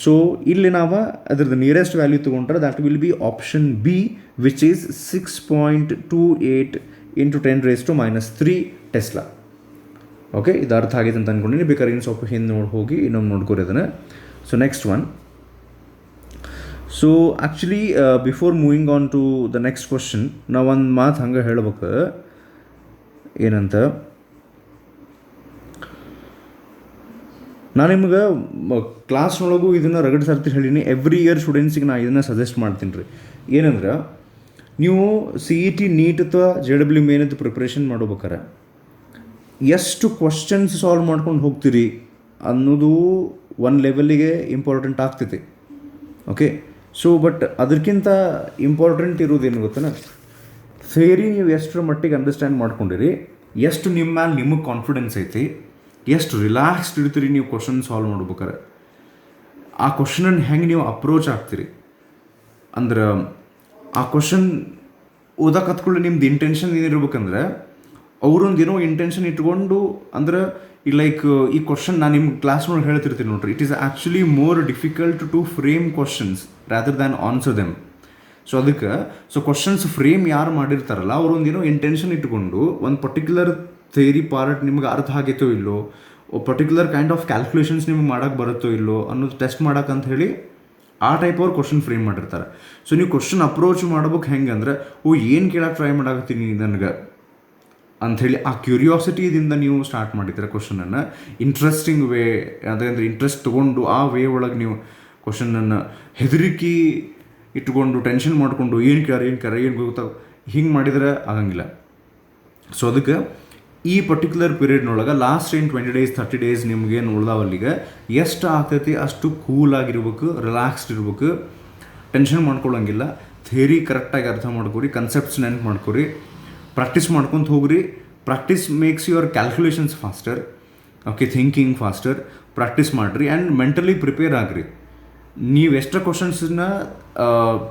So ಇಲ್ಲಿ ನಾವು ಅದರದ್ದು nearest value ತೊಗೊಂಡ್ರೆ that will B option B, which is 6.28 into 10 raised to minus 3 Tesla. Okay, ಇದು ಅರ್ಥ ಆಗಿದೆ ಅಂತ ಅಂದ್ಕೊಂಡಿನಿ. ಬೇಕಾದ್ರೆ ಇನ್ನು ಸ್ವಲ್ಪ ಹಿಂದೆ ಹೋಗಿ ಇನ್ನೊಂದು ನೋಡ್ಕೊರಿ ಅದನ್ನು. So next one. So actually before moving on to the next question, ನಾವು ಒಂದು ಮಾತು ಹಂಗೆ ಹೇಳ್ಬೇಕು. ಏನಂತ, ನಾನು ನಿಮ್ಗೆ ಕ್ಲಾಸ್ನೊಳಗೂ ಇದನ್ನು ರಗಡ್ ಸರ್ತಿ ಹೇಳೀನಿ. ಎವ್ರಿ ಇಯರ್ ಸ್ಟೂಡೆಂಟ್ಸಿಗೆ ನಾನು ಇದನ್ನು ಸಜೆಸ್ಟ್ ಮಾಡ್ತೀನಿ ರೀ. ಏನಂದ್ರೆ, ನೀವು CET ನೀಟ್ ಅಥವಾ JEE ಮೇನದ್ದು ಪ್ರಿಪ್ರೇಷನ್ ಮಾಡ್ಬೇಕಾರೆ ಎಷ್ಟು ಕ್ವಶನ್ಸ್ ಸಾಲ್ವ್ ಮಾಡ್ಕೊಂಡು ಹೋಗ್ತೀರಿ ಅನ್ನೋದು ಒಂದು ಲೆವೆಲ್ಲಿಗೆ ಇಂಪಾರ್ಟೆಂಟ್ ಆಗ್ತೈತಿ. ಓಕೆ, ಸೊ ಬಟ್ ಅದಕ್ಕಿಂತ ಇಂಪಾರ್ಟೆಂಟ್ ಇರೋದೇನು ಗೊತ್ತಾನ, ಥಿಯರಿ ನೀವು ಎಷ್ಟರ ಮಟ್ಟಿಗೆ ಅಂಡರ್ಸ್ಟ್ಯಾಂಡ್ ಮಾಡ್ಕೊಂಡಿರಿ, ಎಷ್ಟು ನಿಮ್ಮ ಮ್ಯಾಲೆ ನಿಮಗೆ ಕಾನ್ಫಿಡೆನ್ಸ್ ಐತಿ, ಎಷ್ಟು ರಿಲ್ಯಾಕ್ಸ್ಡ್ ಇರ್ತೀರಿ ನೀವು ಕ್ವಶನ್ ಸಾಲ್ವ್ ಮಾಡ್ಬೇಕಾರೆ, ಆ ಕ್ವಶನನ್ನು ಹೆಂಗೆ ನೀವು ಅಪ್ರೋಚ್ ಆಗ್ತೀರಿ. ಅಂದ್ರೆ ಆ ಕ್ವಶನ್ ಓದಕ್ಕೆ ಹತ್ಕೊಳ್ಳಿ ನಿಮ್ದು ಇಂಟೆನ್ಷನ್ ಏನಿರ್ಬೇಕಂದ್ರೆ, ಅವರೊಂದೇನೋ ಇಂಟೆನ್ಷನ್ ಇಟ್ಕೊಂಡು, ಅಂದ್ರೆ ಈ ಲೈಕ್ ಈ ಕ್ವಶನ್ ನಾನು ನಿಮ್ಮ ಕ್ಲಾಸ್ನೊಳಗೆ ಹೇಳ್ತಿರ್ತೀನಿ ನೋಡ್ರಿ, it is actually more difficult to frame questions rather than answer them. So ಅದಕ್ಕೆ ಕ್ವಶನ್ಸ್ ಫ್ರೇಮ್ ಯಾರು ಮಾಡಿರ್ತಾರಲ್ಲ, ಅವರೊಂದೇನೋ ಇಂಟೆನ್ಷನ್ ಇಟ್ಕೊಂಡು ಒಂದು ಪರ್ಟಿಕ್ಯುಲರ್ ಥಿಯರಿ ಪಾರ್ಟ್ ನಿಮ್ಗೆ ಅರ್ಥ ಆಗೈತೋ ಇಲ್ಲೋ, ಪರ್ಟಿಕ್ಯುಲರ್ ಕೈಂಡ್ ಆಫ್ ಕ್ಯಾಲ್ಕುಲೇಷನ್ಸ್ ನಿಮ್ಗೆ ಮಾಡೋಕ್ಕೆ ಬರುತ್ತೋ ಇಲ್ಲೋ ಅನ್ನೋದು ಟೆಸ್ಟ್ ಮಾಡೋಕೆ ಅಂತ ಹೇಳಿ ಆ ಟೈಪ್ ಅವ್ರು ಕ್ವಶನ್ ಫ್ರೇಮ್ ಮಾಡಿರ್ತಾರೆ. ಸೊ ನೀವು ಕ್ವಶನ್ ಅಪ್ರೋಚ್ ಮಾಡ್ಬೇಕು ಹೆಂಗೆ ಅಂದ್ರೆ, ಏನು ಕೇಳಕ್ಕೆ ಟ್ರೈ ಮಾಡಾಕತ್ತೀನಿ ನನಗೆ ಅಂಥೇಳಿ ಆ ಕ್ಯೂರಿಯಾಸಿಟಿದಿಂದ ನೀವು ಸ್ಟಾರ್ಟ್ ಮಾಡಿದ್ರೆ ಕ್ವಶನನ್ನು ಇಂಟ್ರೆಸ್ಟಿಂಗ್ ವೇ, ಅದಂದರೆ ಇಂಟ್ರೆಸ್ಟ್ ತೊಗೊಂಡು ಆ ವೇ ಒಳಗೆ ನೀವು ಕ್ವಶನನ್ನು ಹೆದರಿಕೆ ಇಟ್ಕೊಂಡು ಟೆನ್ಷನ್ ಮಾಡಿಕೊಂಡು ಏನು ಗೊತ್ತಾಗ ಹಿಂಗೆ ಮಾಡಿದರೆ ಆಗಂಗಿಲ್ಲ. ಸೊ ಅದಕ್ಕೆ ಈ ಪರ್ಟಿಕ್ಯುಲರ್ ಪೀರಿಯಡ್ನೊಳಗೆ ಲಾಸ್ಟ್ 20 days 30 days ನಿಮ್ಗೇನು ಉಳ್ದಾವಲ್ಲಿಗೆ ಎಷ್ಟು ಆಗ್ತೈತಿ ಅಷ್ಟು ಕೂಲಾಗಿರ್ಬೇಕು, ರಿಲ್ಯಾಕ್ಸ್ಡ್ ಇರ್ಬೇಕು, ಟೆನ್ಷನ್ ಮಾಡ್ಕೊಳ್ಳೋಂಗಿಲ್ಲ. ಥಿಯರಿ ಕರೆಕ್ಟಾಗಿ ಅರ್ಥ ಮಾಡ್ಕೊರಿ, ಕನ್ಸೆಪ್ಟ್ಸ್ ನೆನ್ಪು ಮಾಡ್ಕೊರಿ, ಪ್ರಾಕ್ಟೀಸ್ ಮಾಡ್ಕೊತ ಹೋಗ್ರಿ. Practice makes your calculations faster, okay, thinking faster. Practice ಮಾಡಿರಿ ಆ್ಯಂಡ್ ಮೆಂಟಲಿ ಪ್ರಿಪೇರ್ ಆಗಿರಿ. ನೀವು ಎಷ್ಟರ ಕ್ವಶನ್ಸನ್ನ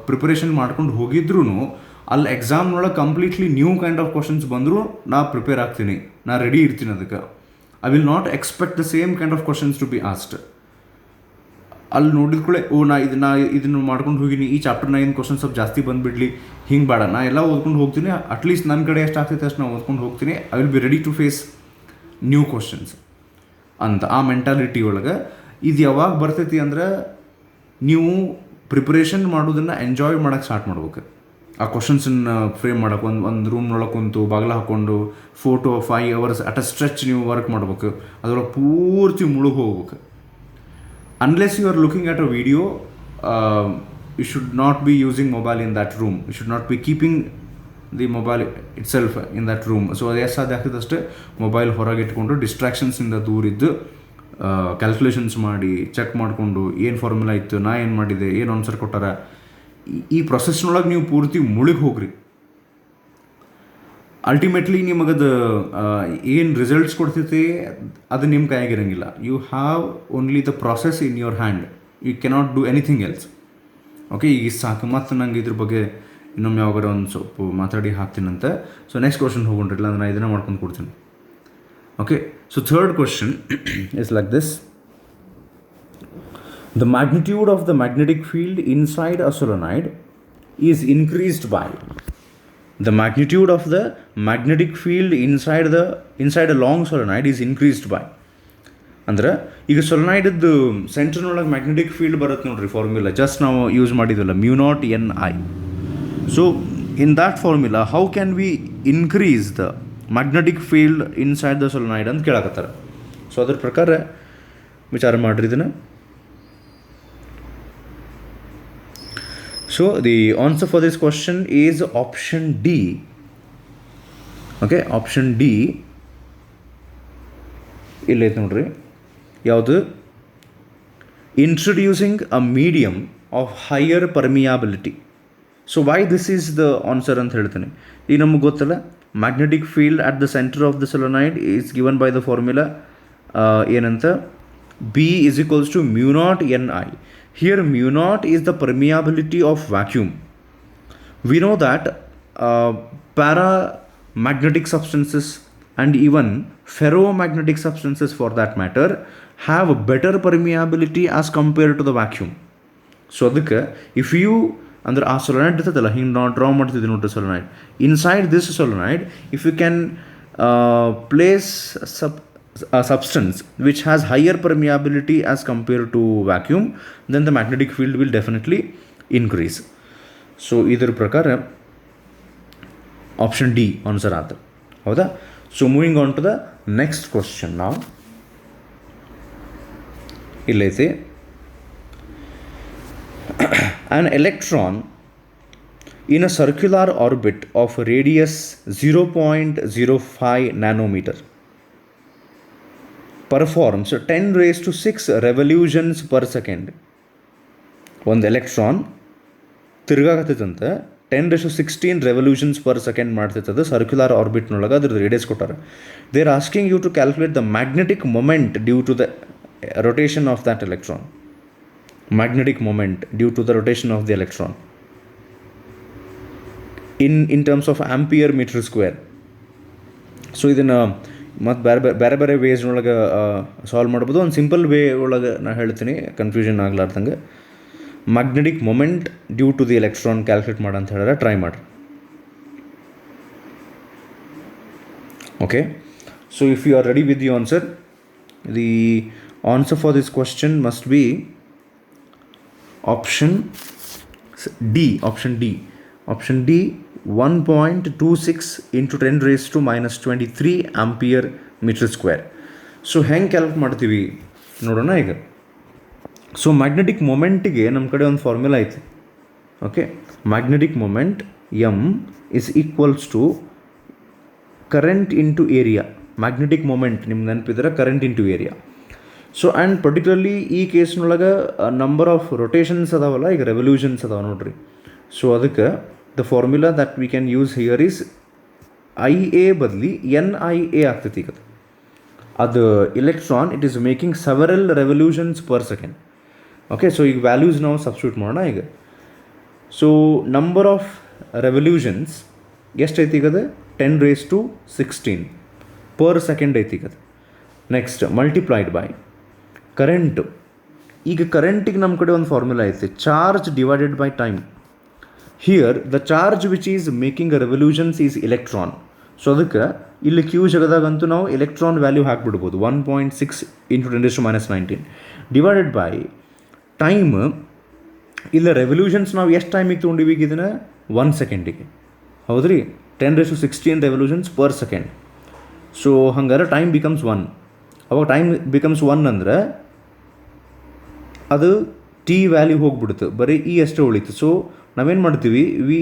ಪ್ರಿಪರೇಷನ್ ಮಾಡ್ಕೊಂಡು ಹೋಗಿದ್ರೂ ಅಲ್ಲಿ ಎಕ್ಸಾಮ್ನೊಳಗೆ completely new kind of questions ಬಂದರೂ ನಾ ಪ್ರಿಪೇರ್ ಆಗ್ತೀನಿ, ನಾ ರೆಡಿ ಇರ್ತೀನಿ. ಅದಕ್ಕೆ I will not expect the same kind of questions to be asked. ಅಲ್ಲಿ ನೋಡಿದ ಕೂಡಲೇ ಇದನ್ನು ಮಾಡ್ಕೊಂಡು ಹೋಗಿನಿ, ಈ ಚಾಪ್ಟರ್ನ ಏನು ಕ್ವಶನ್ ಸ್ವಲ್ಪ ಜಾಸ್ತಿ ಬಂದುಬಿಡ್ಲಿ, ಹಿಂಗೆ ಬೇಡ, ನಾ ಎಲ್ಲ ಓದ್ಕೊಂಡು ಹೋಗ್ತೀನಿ, ಅಟ್ಲೀಸ್ಟ್ ನನ್ನ ಕಡೆ ಎಷ್ಟು ಆಗ್ತೈತೆ ಅಷ್ಟು ನಾನು ಓದ್ಕೊಂಡು ಹೋಗ್ತೀನಿ, I will be ready to face new questions ಅಂತ ಆ ಮೆಂಟಾಲಿಟಿ ಒಳಗೆ. ಇದು ಯಾವಾಗ ಬರ್ತೈತಿ ಅಂದ್ರೆ, ನೀವು ಪ್ರಿಪ್ರೇಷನ್ ಮಾಡೋದನ್ನು ಎಂಜಾಯ್ ಮಾಡೋಕ್ಕೆ ಸ್ಟಾರ್ಟ್ ಮಾಡ್ಬೇಕು. ಆ ಕ್ವಶನ್ಸನ್ನು ಫ್ರೇಮ್ ಮಾಡೋಕೆ ಒಂದು ರೂಮ್ನೊಳಗೆ ಕುಂತು ಬಾಗಿಲ ಹಾಕ್ಕೊಂಡು 4 to 5 hours at a stretch ನೀವು ವರ್ಕ್ ಮಾಡ್ಬೇಕು, ಅದರೊಳಗೆ ಪೂರ್ತಿ ಮುಳುಗಿ ಹೋಗ್ಬೇಕು. Unless you are looking at a video, you should not be using mobile in that room. You should not be keeping the mobile it self in that room. So ಅದು ಎಷ್ಟು ಸಾಧ್ಯ ಆಗ್ತದಷ್ಟೇ mobile ಹೊರಗೆ ಇಟ್ಕೊಂಡು ಡಿಸ್ಟ್ರಾಕ್ಷನ್ಸಿಂದ ದೂರಿದ್ದು ಕ್ಯಾಲ್ಕುಲೇಷನ್ಸ್ ಮಾಡಿ check ಮಾಡಿಕೊಂಡು ಏನು formula ಇತ್ತು, ನಾ ಏನು ಮಾಡಿದೆ, ಏನು ಆನ್ಸರ್ ಕೊಟ್ಟಾರ, ಈ ಪ್ರೊಸೆಸ್ನೊಳಗೆ ನೀವು ಪೂರ್ತಿ ಮುಳುಗಿ ಹೋಗ್ರಿ. ಅಲ್ಟಿಮೇಟ್ಲಿ ನಿಮಗದು ಏನು ರಿಸಲ್ಟ್ಸ್ ಕೊಡ್ತೈತಿ ಅದು ನಿಮ್ಮ ಕೈಯಾಗಿರಂಗಿಲ್ಲ. You have only the process in your hand, you cannot do anything else. Okay, ಈಗ ಸಾಕು. ಮತ್ತು ನಂಗೆ ಇದ್ರ ಬಗ್ಗೆ ಇನ್ನೊಮ್ಮೆ ಯಾವಾಗಾರ ಒಂದು ಸ್ವಲ್ಪ ಮಾತಾಡಿ ಹಾಕ್ತೀನಂತೆ. ಸೊ ನೆಕ್ಸ್ಟ್ ಕ್ವಶನ್ ಹೋಗ್ಬಿಟ್ರಿಲ್ಲ ಅಂದ್ರೆ ನಾನು ಇದನ್ನು ಮಾಡ್ಕೊಂಡು ಕೊಡ್ತೀನಿ. Okay, so third question is like this: the magnitude of the magnetic field inside a solenoid is increased by. The magnitude of the magnetic field inside a long solenoid is increased by. ಅಂದ್ರೆ ಈಗ ಸೊಲನಾಯ್ಡದ್ದು ಸೆಂಟರ್ನೊಳಗೆ magnetic field ಬರುತ್ತೆ ನೋಡ್ರಿ, formula just ನಾವು use ಮಾಡಿದ್ವಲ್ಲ, μ0 Ni. So in that formula how can we increase the magnetic field inside the solenoid ಅಂತ ಕೇಳಕತ್ತಾರೆ. So ಅದ್ರ ಪ್ರಕಾರ ವಿಚಾರ ಮಾಡಿರಿ ಇದನ್ನು. So the answer for this question is option D. Okay, option D illait nodri yavdu introducing a medium of higher permeability. So why this is the answer anta heltene. Ee naಮಗೆ ಗೊತ್ತಲ್ಲ, magnetic field at the center of the solenoid is given by the formula ಏನಂತ, B is equals to μ0 Ni. Here μ0 is the permeability of vacuum. We know that paramagnetic substances and even ferromagnetic substances for that matter have a better permeability as compared to the vacuum. So ಅದಕ್ಕೆ if you ಅಂದ್ರೆ ಆ ಸೊಲನಾಯ್ಡ್ ಇರ್ತದಲ್ಲ, ಹಿಂಗೆ ನಾವು draw ಮಾಡ್ತಿದ್ವಿ ನೋಡ್ರಿ solenoid, inside this solenoid if you can place a substance which has higher permeability as compared to vacuum, then the magnetic field will definitely increase. So idar prakara option D answer aata hauda. So moving on to the next question now. Illaithe an electron in a circular orbit of radius 0.05 nanometer performs 10⁶ revolutions per second. ಒಂದು electron ತಿರ್ಗಾಕತ್ತೈತಂತೆ 10⁻16 revolutions per second ಮಾಡ್ತೈತದ circular ಆರ್ಬಿಟ್ನೊಳಗೆ. ಅದ್ರದ್ದು radius ಕೊಟ್ಟಾರೆ. They are asking you to calculate the magnetic moment due to the rotation of that electron. Magnetic moment due to the rotation of the electron in terms of ampere meter square. So ಇದನ್ನು ಮತ್ತು ಬೇರೆ ಬೇರೆ ವೇಸ್ನೊಳಗೆ solve ಮಾಡ್ಬೋದು. ಒಂದು simple way ಒಳಗೆ ನಾನು ಹೇಳ್ತೀನಿ, confusion ಆಗ್ಲಾರ್ದಂಗೆ. Magnetic moment due to the electron calculate ಮಾಡಿ ಅಂತ ಹೇಳಿದ್ರೆ ಟ್ರೈ ಮಾಡಿರಿ. Okay, so if you are ready with the answer, the answer for this question must be option D. Option D 1.26 into 10⁻⁻23 ampere meter square. So ಹೆಂಗೆ calculate ಮಾಡ್ತೀವಿ ನೋಡೋಣ ಈಗ. So magnetic ಮೊಮೆಂಟಿಗೆ ನಮ್ಮ ಕಡೆ ಒಂದು ಫಾರ್ಮುಲಾ ಐತಿ. Okay, magnetic moment M is equals to current into area. Magnetic moment ನಿಮ್ಗೆ ನೆನಪಿದ್ರೆ current into area. So and particularly ಈ ಕೇಸ್ನೊಳಗೆ ನಂಬರ್ ಆಫ್ ರೊಟೇಷನ್ಸ್ ಅದಾವಲ್ಲ, ಈಗ ರೆವಲ್ಯೂಷನ್ಸ್ ಅದಾವ ನೋಡ್ರಿ. ಸೊ ಅದಕ್ಕೆ the formula that we can use here is IA ಬದಲಿ NIA ಆಗ್ತೈತಿ. ಈಗ ಅದು electron it is making several revolutions per second. Okay, so ಈಗ ವ್ಯಾಲ್ಯೂಸ್ ನಾವು ಸಬ್ಸ್ಟಿಟ್ಯೂಟ್ ಮಾಡೋಣ ಈಗ. ಸೊ ನಂಬರ್ ಆಫ್ ರೆವಲ್ಯೂಷನ್ಸ್ ಎಷ್ಟೈತಿ ಈಗ? 10⁻16 per second ಐತಿ ಈಗ. Next multiplied by current. ಈಗ ಕರೆಂಟಿಗೆ ನಮ್ಮ ಕಡೆ ಒಂದು ಫಾರ್ಮುಲಾ ಐತಿ, charge divided by time. Here the charge which is making a revolutions is electron. So ಅದಕ್ಕೆ ಇಲ್ಲಿ ಕ್ಯೂ ಜಗದಾಗಂತೂ ನಾವು ಎಲೆಕ್ಟ್ರಾನ್ ವ್ಯಾಲ್ಯೂ ಹಾಕಿಬಿಡ್ಬೋದು, 1.6 into 10⁻19 ಡಿವೈಡೆಡ್ ಬೈ ಟೈಮ್. ಇಲ್ಲ ರೆವಲ್ಯೂಷನ್ಸ್ ನಾವು ಎಷ್ಟು ಟೈಮಿಗೆ ತೊಗೊಂಡಿವಿ ಈಗ ಇದನ್ನು? 1 ಸೆಕೆಂಡಿಗೆ. ಹೌದ್ರಿ, 10⁻16 revolutions per second. ಸೊ ಹಂಗಾರೆ ಟೈಮ್ ಬಿಕಮ್ಸ್ 1. ಅವಾಗ ಟೈಮ್ ಬಿಕಮ್ಸ್ 1 ಅಂದ್ರೆ ಅದು ಟಿ ವ್ಯಾಲ್ಯೂ ಹೋಗ್ಬಿಡುತ್ತೆ, ಬರೀ ಈ ಅಷ್ಟೇ ಉಳಿತು. ಸೊ ನಾವೇನು ಮಾಡ್ತೀವಿ, V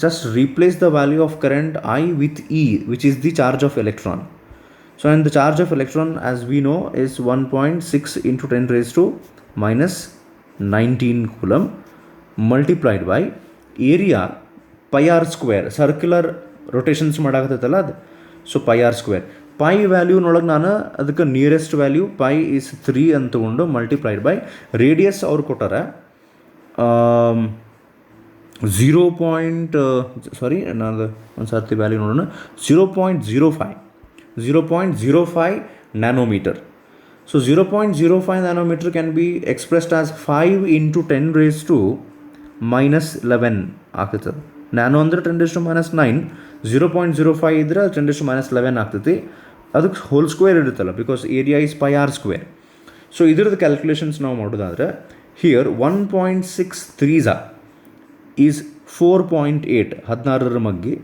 just replace the value of current I with E, which is the charge of electron. So and the charge of electron, as we know, is 1.6 into 10 raised to minus 19 coulomb multiplied by area pi r square. Circular rotations ಮಾಡಾಕತ್ತಲ್ಲ ಅದು, so pi r square. Pi ವ್ಯಾಲ್ಯೂನೊಳಗೆ ನಾನು ಅದಕ್ಕೆ nearest value pi is 3 ಅಂತ ತಗೊಂಡು multiplied by radius ಅವ್ರು ಕೊಟ್ಟಾರ 0. ಸಾರಿ ನಾನು ಒಂದು ಸರ್ತಿ ವ್ಯಾಲ್ಯೂ ನೋಡೋಣ. 0.05 nanometer. So 0.05 nanometer can be expressed as 5 into 10 raised to minus 11 ಆಗ್ತದೆ. ನ್ಯಾನೋ ಅಂದರೆ 10 raised to minus 9, 0.05 ಇದ್ರೆ 10 raised to minus 11 ಆಗ್ತೈತಿ. ಅದಕ್ಕೆ ಹೋಲ್ ಸ್ಕ್ವೇರ್ ಇರುತ್ತಲ್ಲ, because area is pi R square. So ಇದ್ರದ್ದು ಕ್ಯಾಲ್ಕುಲೇಷನ್ಸ್ ನಾವು ಮಾಡೋದಾದ್ರೆ ಹಿಯರ್ 1.63 ಈಸ್ 4.8, 16 ಮಗ್ಗಿ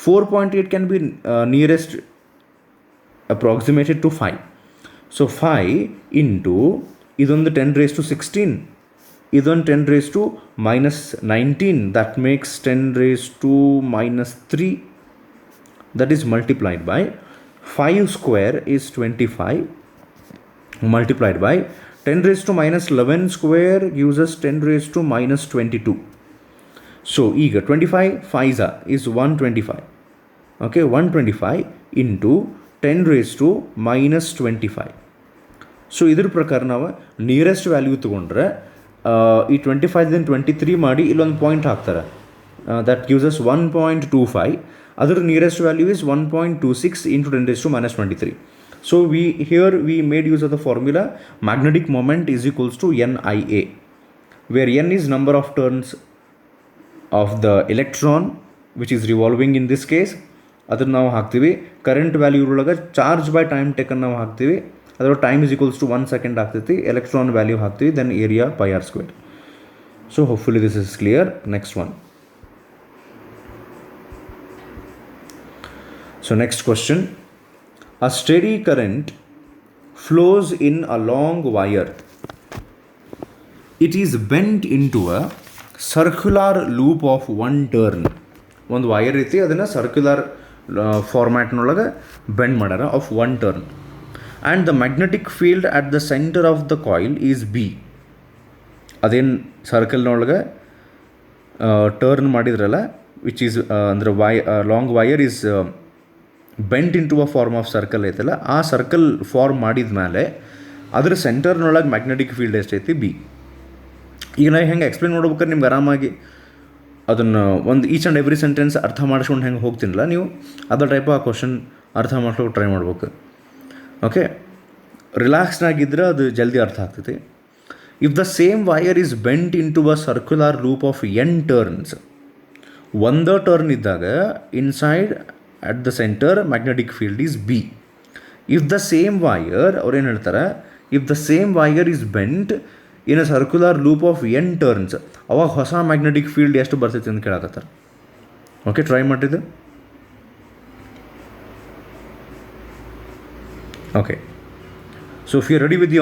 4.8 can be nearest approximated to 5. So 5 into idondu 10 raised to 16, idondu 10 raised to minus 19, that makes 10 raised to minus 3, that is multiplied by 5 square is 25 multiplied by 10 raised to minus 11 square gives us 10 raised to minus 22. So ಈಗ 25 5 is 125. Okay, 125 into 10 raised to minus 25. So ಇದ್ರ ಪ್ರಕಾರ ನಾವು nearest value ತೊಗೊಂಡ್ರೆ ಈ 25 23 ಮಾಡಿ ಇಲ್ಲೊಂದು point ಹಾಕ್ತಾರೆ, that gives us 1.25. ಅದರ nearest value is 1.26 into 10 raised to minus 23. So we made use of the formula magnetic moment is equals to NIA, where N is number of turns of the electron which is revolving in this case. ಅದನ್ನು ನಾವು ಹಾಕ್ತೀವಿ. Current value ಒಳಗೆ charge by time taken ನಾವು ಹಾಕ್ತೀವಿ, ಅದರ time is equals to 1 second ಆಗ್ತೈತಿ. Electron value ಹಾಕ್ತೀವಿ, then area pi R square. So hopefully this is clear. Next one. So next question. A steady current flows in a long wire. It is bent into a circular loop of 1 turn. ಒಂದು wire ಐತಿ, ಅದನ್ನು circular ಫಾರ್ಮ್ಯಾಟ್ನೊಳಗೆ bend ಮಾಡ್ಯಾರ of 1 turn. And the magnetic field at the centre of the coil is B. ಅದೇನು ಸರ್ಕಲ್ನೊಳಗೆ turn ಮಾಡಿದ್ರಲ್ಲ, which is ಅಂದರೆ long wire is bent into a form of circle ಐತಲ್ಲ, ಆ ಸರ್ಕಲ್ ಫಾರ್ಮ್ ಮಾಡಿದ ಮೇಲೆ ಅದ್ರ ಸೆಂಟರ್ನೊಳಗೆ ಮ್ಯಾಗ್ನೆಟಿಕ್ ಫೀಲ್ಡ್ ಎಷ್ಟೈತಿ ಬಿ. ಈಗ ನಾನು ಹೆಂಗೆ ಎಕ್ಸ್ಪ್ಲೇನ್ ಮಾಡ್ಬೇಕಾದ್ರೆ ನಿಮ್ಗೆ ಆರಾಮಾಗಿ ಅದನ್ನು ಒಂದು ಈಚ್ ಆ್ಯಂಡ್ ಎವ್ರಿ ಸೆಂಟೆನ್ಸ್ ಅರ್ಥ ಮಾಡಿಸ್ಕೊಂಡು ಹೆಂಗೆ ಹೋಗ್ತೀನಿಲ್ಲ, ನೀವು ಅದ್ರ ಟೈಪ್ ಆ ಕ್ವಶನ್ ಅರ್ಥ ಮಾಡ್ಕೊಂಡು ಟ್ರೈ ಮಾಡ್ಬೇಕು. ಓಕೆ, ರಿಲ್ಯಾಕ್ಸ್ನಾಗಿದ್ದರೆ ಅದು ಜಲ್ದಿ ಅರ್ಥ ಆಗ್ತೈತಿ. If the same wire is bent into a circular loop of n turns, ಒಂದೇ ಟರ್ನ್ ಇದ್ದಾಗ inside at the centre magnetic field is B. If the same wire, ಅವ್ರೇನು ಹೇಳ್ತಾರೆ, if the same wire is bent in a circular loop of n turns, ಅವಾಗ ಹೊಸ magnetic field ಎಷ್ಟು ಬರ್ತೈತಿ ಅಂತ ಕೇಳಕತ್ತಾರೆ. ಓಕೆ, ಟ್ರೈ ಮಾಡಿದ್ದು. Okay, so if you ready with the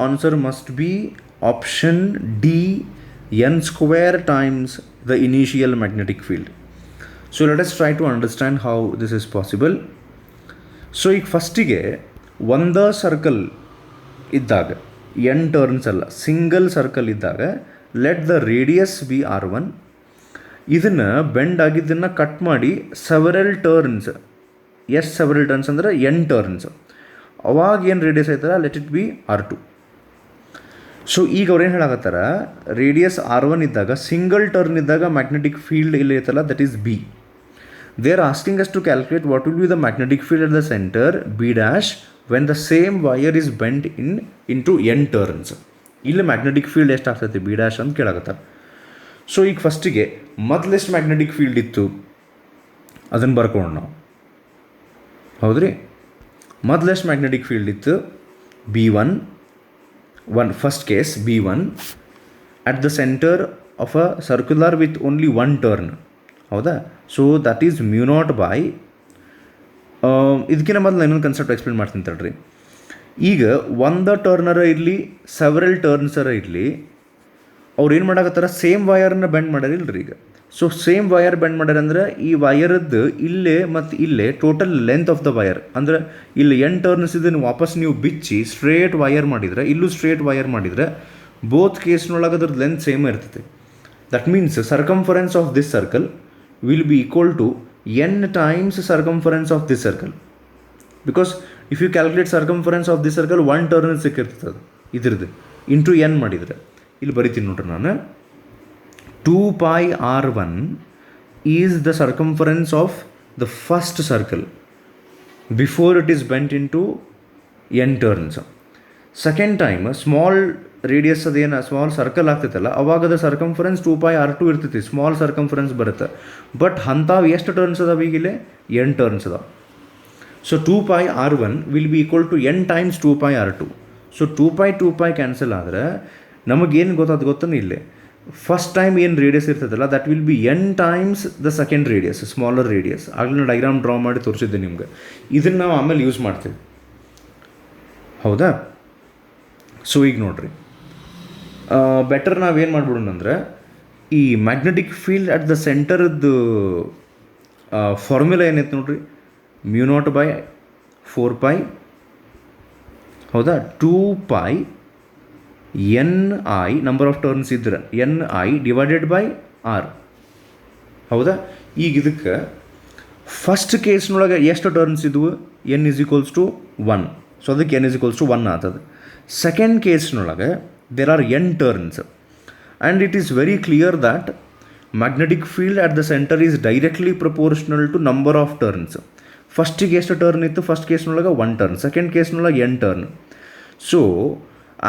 answer must be option D, n square times the initial magnetic field. So let us try to understand how this is possible. So ಈಗ ಫಸ್ಟಿಗೆ ಒಂದೇ circle ಇದ್ದಾಗ, n turns ಅಲ್ಲ, single circle ಇದ್ದಾಗ let the radius B R1. ಇದನ್ನು bend ಆಗಿದ್ದನ್ನು cut ಮಾಡಿ several turns, ಎಷ್ಟು several turns ಅಂದರೆ n turns, ಅವಾಗ ಏನು ರೇಡಿಯಸ್ ಆಯ್ತಲ್ಲ let it be R2. So ಈಗ ಅವ್ರೇನು ಹೇಳಾಕತ್ತಾರ, ರೇಡಿಯಸ್ R1 ಇದ್ದಾಗ ಸಿಂಗಲ್ ಟರ್ನ್ ಇದ್ದಾಗ ಮ್ಯಾಗ್ನೆಟಿಕ್ ಫೀಲ್ಡ್ ಇಲ್ಲಿ ಐತಲ್ಲ that is B. They are asking us to calculate what will be the magnetic field at the centre B dash when the same wire is bent into n turns. ಇಲ್ಲಿ magnetic field ಎಷ್ಟು ಆಗ್ತೈತಿ be dash ಅಂತ ಕೇಳಾಕತ್ತಾರೆ. So ಈಗ ಫಸ್ಟಿಗೆ ಮೊದಲೆಷ್ಟು magnetic field ಇತ್ತು ಅದನ್ನು ಬರ್ಕೊಂಡು ನಾವು, ಹೌದ್ರಿ, ಮೊದಲೆಷ್ಟು ಮ್ಯಾಗ್ನೆಟಿಕ್ ಫೀಲ್ಡ್ ಇತ್ತು B1, first case B1 at the centre of a circular with only 1 turn, ಹೌದಾ. ಸೊ ದಟ್ ಈಸ್ μ0 ಬೈ, ಇದಕ್ಕಿಂತ ಮೊದಲು ಇನ್ನೊಂದು ಕನ್ಸೆಪ್ಟ್ ಎಕ್ಸ್ಪ್ಲೇನ್ ಮಾಡ್ತೀನಿ ತಡ್ರಿ. ಈಗ ಒಂದು ಟರ್ನರ ಇರಲಿ ಸೆವರಲ್ ಟರ್ನ್ಸರ ಇರಲಿ, ಅವ್ರು ಏನು ಮಾಡಾಕತ್ತಾರ, ಸೇಮ್ ವೈರನ್ನ ಬೆಂಡ್ ಮಾಡ್ಯಾರಿಲ್ಲ ರೀ. ಈಗ ಸೊ ಸೇಮ್ ವಯರ್ ಬೆಂಡ್ ಮಾಡ್ಯಾರಂದ್ರೆ ಈ ವಯರದ್ದು ಇಲ್ಲೇ ಮತ್ತು ಇಲ್ಲೇ total length of the wire ಅಂದ್ರೆ ಇಲ್ಲಿ ಎನ್ ಟರ್ನ್ಸ್ ಇದನ್ನು ವಾಪಸ್ ನೀವು ಬಿಚ್ಚಿ ಸ್ಟ್ರೇಟ್ ವಯರ್ ಮಾಡಿದರೆ ಇಲ್ಲೂ ಸ್ಟ್ರೇಟ್ ವಯರ್ ಮಾಡಿದರೆ ಬೋತ್ ಕೇಸ್ನೊಳಗೆ ಅದ್ರದ್ದು ಲೆಂತ್ ಸೇಮ್ ಇರ್ತೈತೆ. That means circumference of this circle will be equal to N times circumference of this circle. Because if you calculate circumference of this circle one turn ಸಿಕ್ಕಿರ್ತದೆ ಅದು ಇದ್ರದ್ದು into N ಮಾಡಿದರೆ. ಇಲ್ಲಿ ಬರಿತೀನಿ ನೋಡ್ರಿ ನಾನು, 2 pi r1 is the circumference of the first circle before it is bent into n turns. Second time small radius ಅದೇನು small circle ಆಗ್ತೈತಲ್ಲ ಅವಾಗದ ಸರ್ಕಂಫರೆನ್ಸ್ 2 pi r2 ಇರ್ತೈತಿ, ಸ್ಮಾಲ್ ಸರ್ಕಂಫರೆನ್ಸ್ ಬರುತ್ತೆ. ಬಟ್ ಅಂಥವು ಎಷ್ಟು ಟರ್ನ್ಸ್ ಅದಾವ ಈಗಿಲ್ಲೇ n ಟರ್ನ್ಸ್ ಅದಾವ. So 2 pi r1 will be equal to n times 2 pi r2. So 2 pi cancel ಆದರೆ ನಮಗೇನು ಗೊತ್ತಾನೆ ಇಲ್ಲೇ ಫಸ್ಟ್ ಟೈಮ್ ಏನು ರೇಡಿಯಸ್ ಇರ್ತದಲ್ಲ that will be N times the second radius, smaller radius. ಆಗಲೇ ಡೈಗ್ರಾಮ್ ಡ್ರಾ ಮಾಡಿ ತೋರಿಸಿದ್ದೆ ನಿಮ್ಗೆ. ಇದನ್ನು ನಾವು ಆಮೇಲೆ ಯೂಸ್ ಮಾಡ್ತೀವಿ, ಹೌದಾ? ಸೊ ಈಗ ನೋಡ್ರಿ, ಬೆಟರ್ ನಾವೇನು ಮಾಡ್ಬಿಡೋಣ ಅಂದರೆ ಈ ಮ್ಯಾಗ್ನೆಟಿಕ್ ಫೀಲ್ಡ್ ಅಟ್ ದ ಸೆಂಟರ್ದು ಫಾರ್ಮುಲಾ ಏನೈತೆ ನೋಡ್ರಿ, μ0/4π, ಹೌದಾ, 2 pi N I number of turns ಇದ್ರೆ N I divided by R, ಹೌದಾ? ಈಗ ಇದಕ್ಕೆ ಫಸ್ಟ್ ಕೇಸ್ನೊಳಗೆ ಎಷ್ಟು ಟರ್ನ್ಸ್ ಇದ್ವು, N is equals to 1, so ಅದಕ್ಕೆ ಎನ್ ಇಸ್ ಈಕ್ವಲ್ಸ್ ಟು 1 ಆಗ್ತದೆ. ಸೆಕೆಂಡ್ ಕೇಸ್ನೊಳಗೆ there are N turns and it is very clear that magnetic field at the center is directly proportional to number of turns. ಫಸ್ಟಿಗೆ ಎಷ್ಟು turn ಇತ್ತು, first ಕೇಸ್ನೊಳಗೆ 1 turn, second ಕೇಸ್ನೊಳಗೆ n turn. So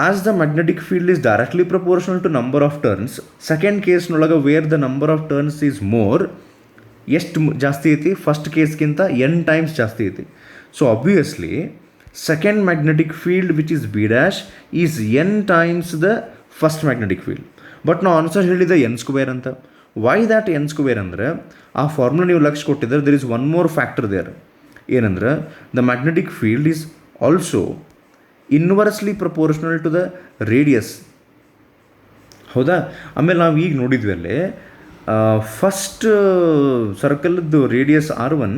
as the magnetic field is directly proportional to number of turns, second case ನೊಳಗೆ where the number of turns is more, ಎಷ್ಟು ಜಾಸ್ತಿ ಐತಿ first ಕೇಸ್ಗಿಂತ n times ಜಾಸ್ತಿ ಐತಿ. So obviously second magnetic field which is B dash is n times the first magnetic field. But ನಾವು answer ಹೇಳಿದೆ n square ಅಂತ. Why that n square ಅಂದರೆ ಆ ಫಾರ್ಮುಲಾ ನೀವು ಲಕ್ಷ ಕೊಟ್ಟಿದ್ರೆ there is one more factor there. ಏನಂದ್ರೆ the magnetic field is also inversely proportional to the radius, ಹೌದಾ? ಆಮೇಲೆ ನಾವು ಈಗ ನೋಡಿದ್ವಿ ಅಲ್ಲೇ ಫಸ್ಟ್ ಸರ್ಕಲ್ದು radius r1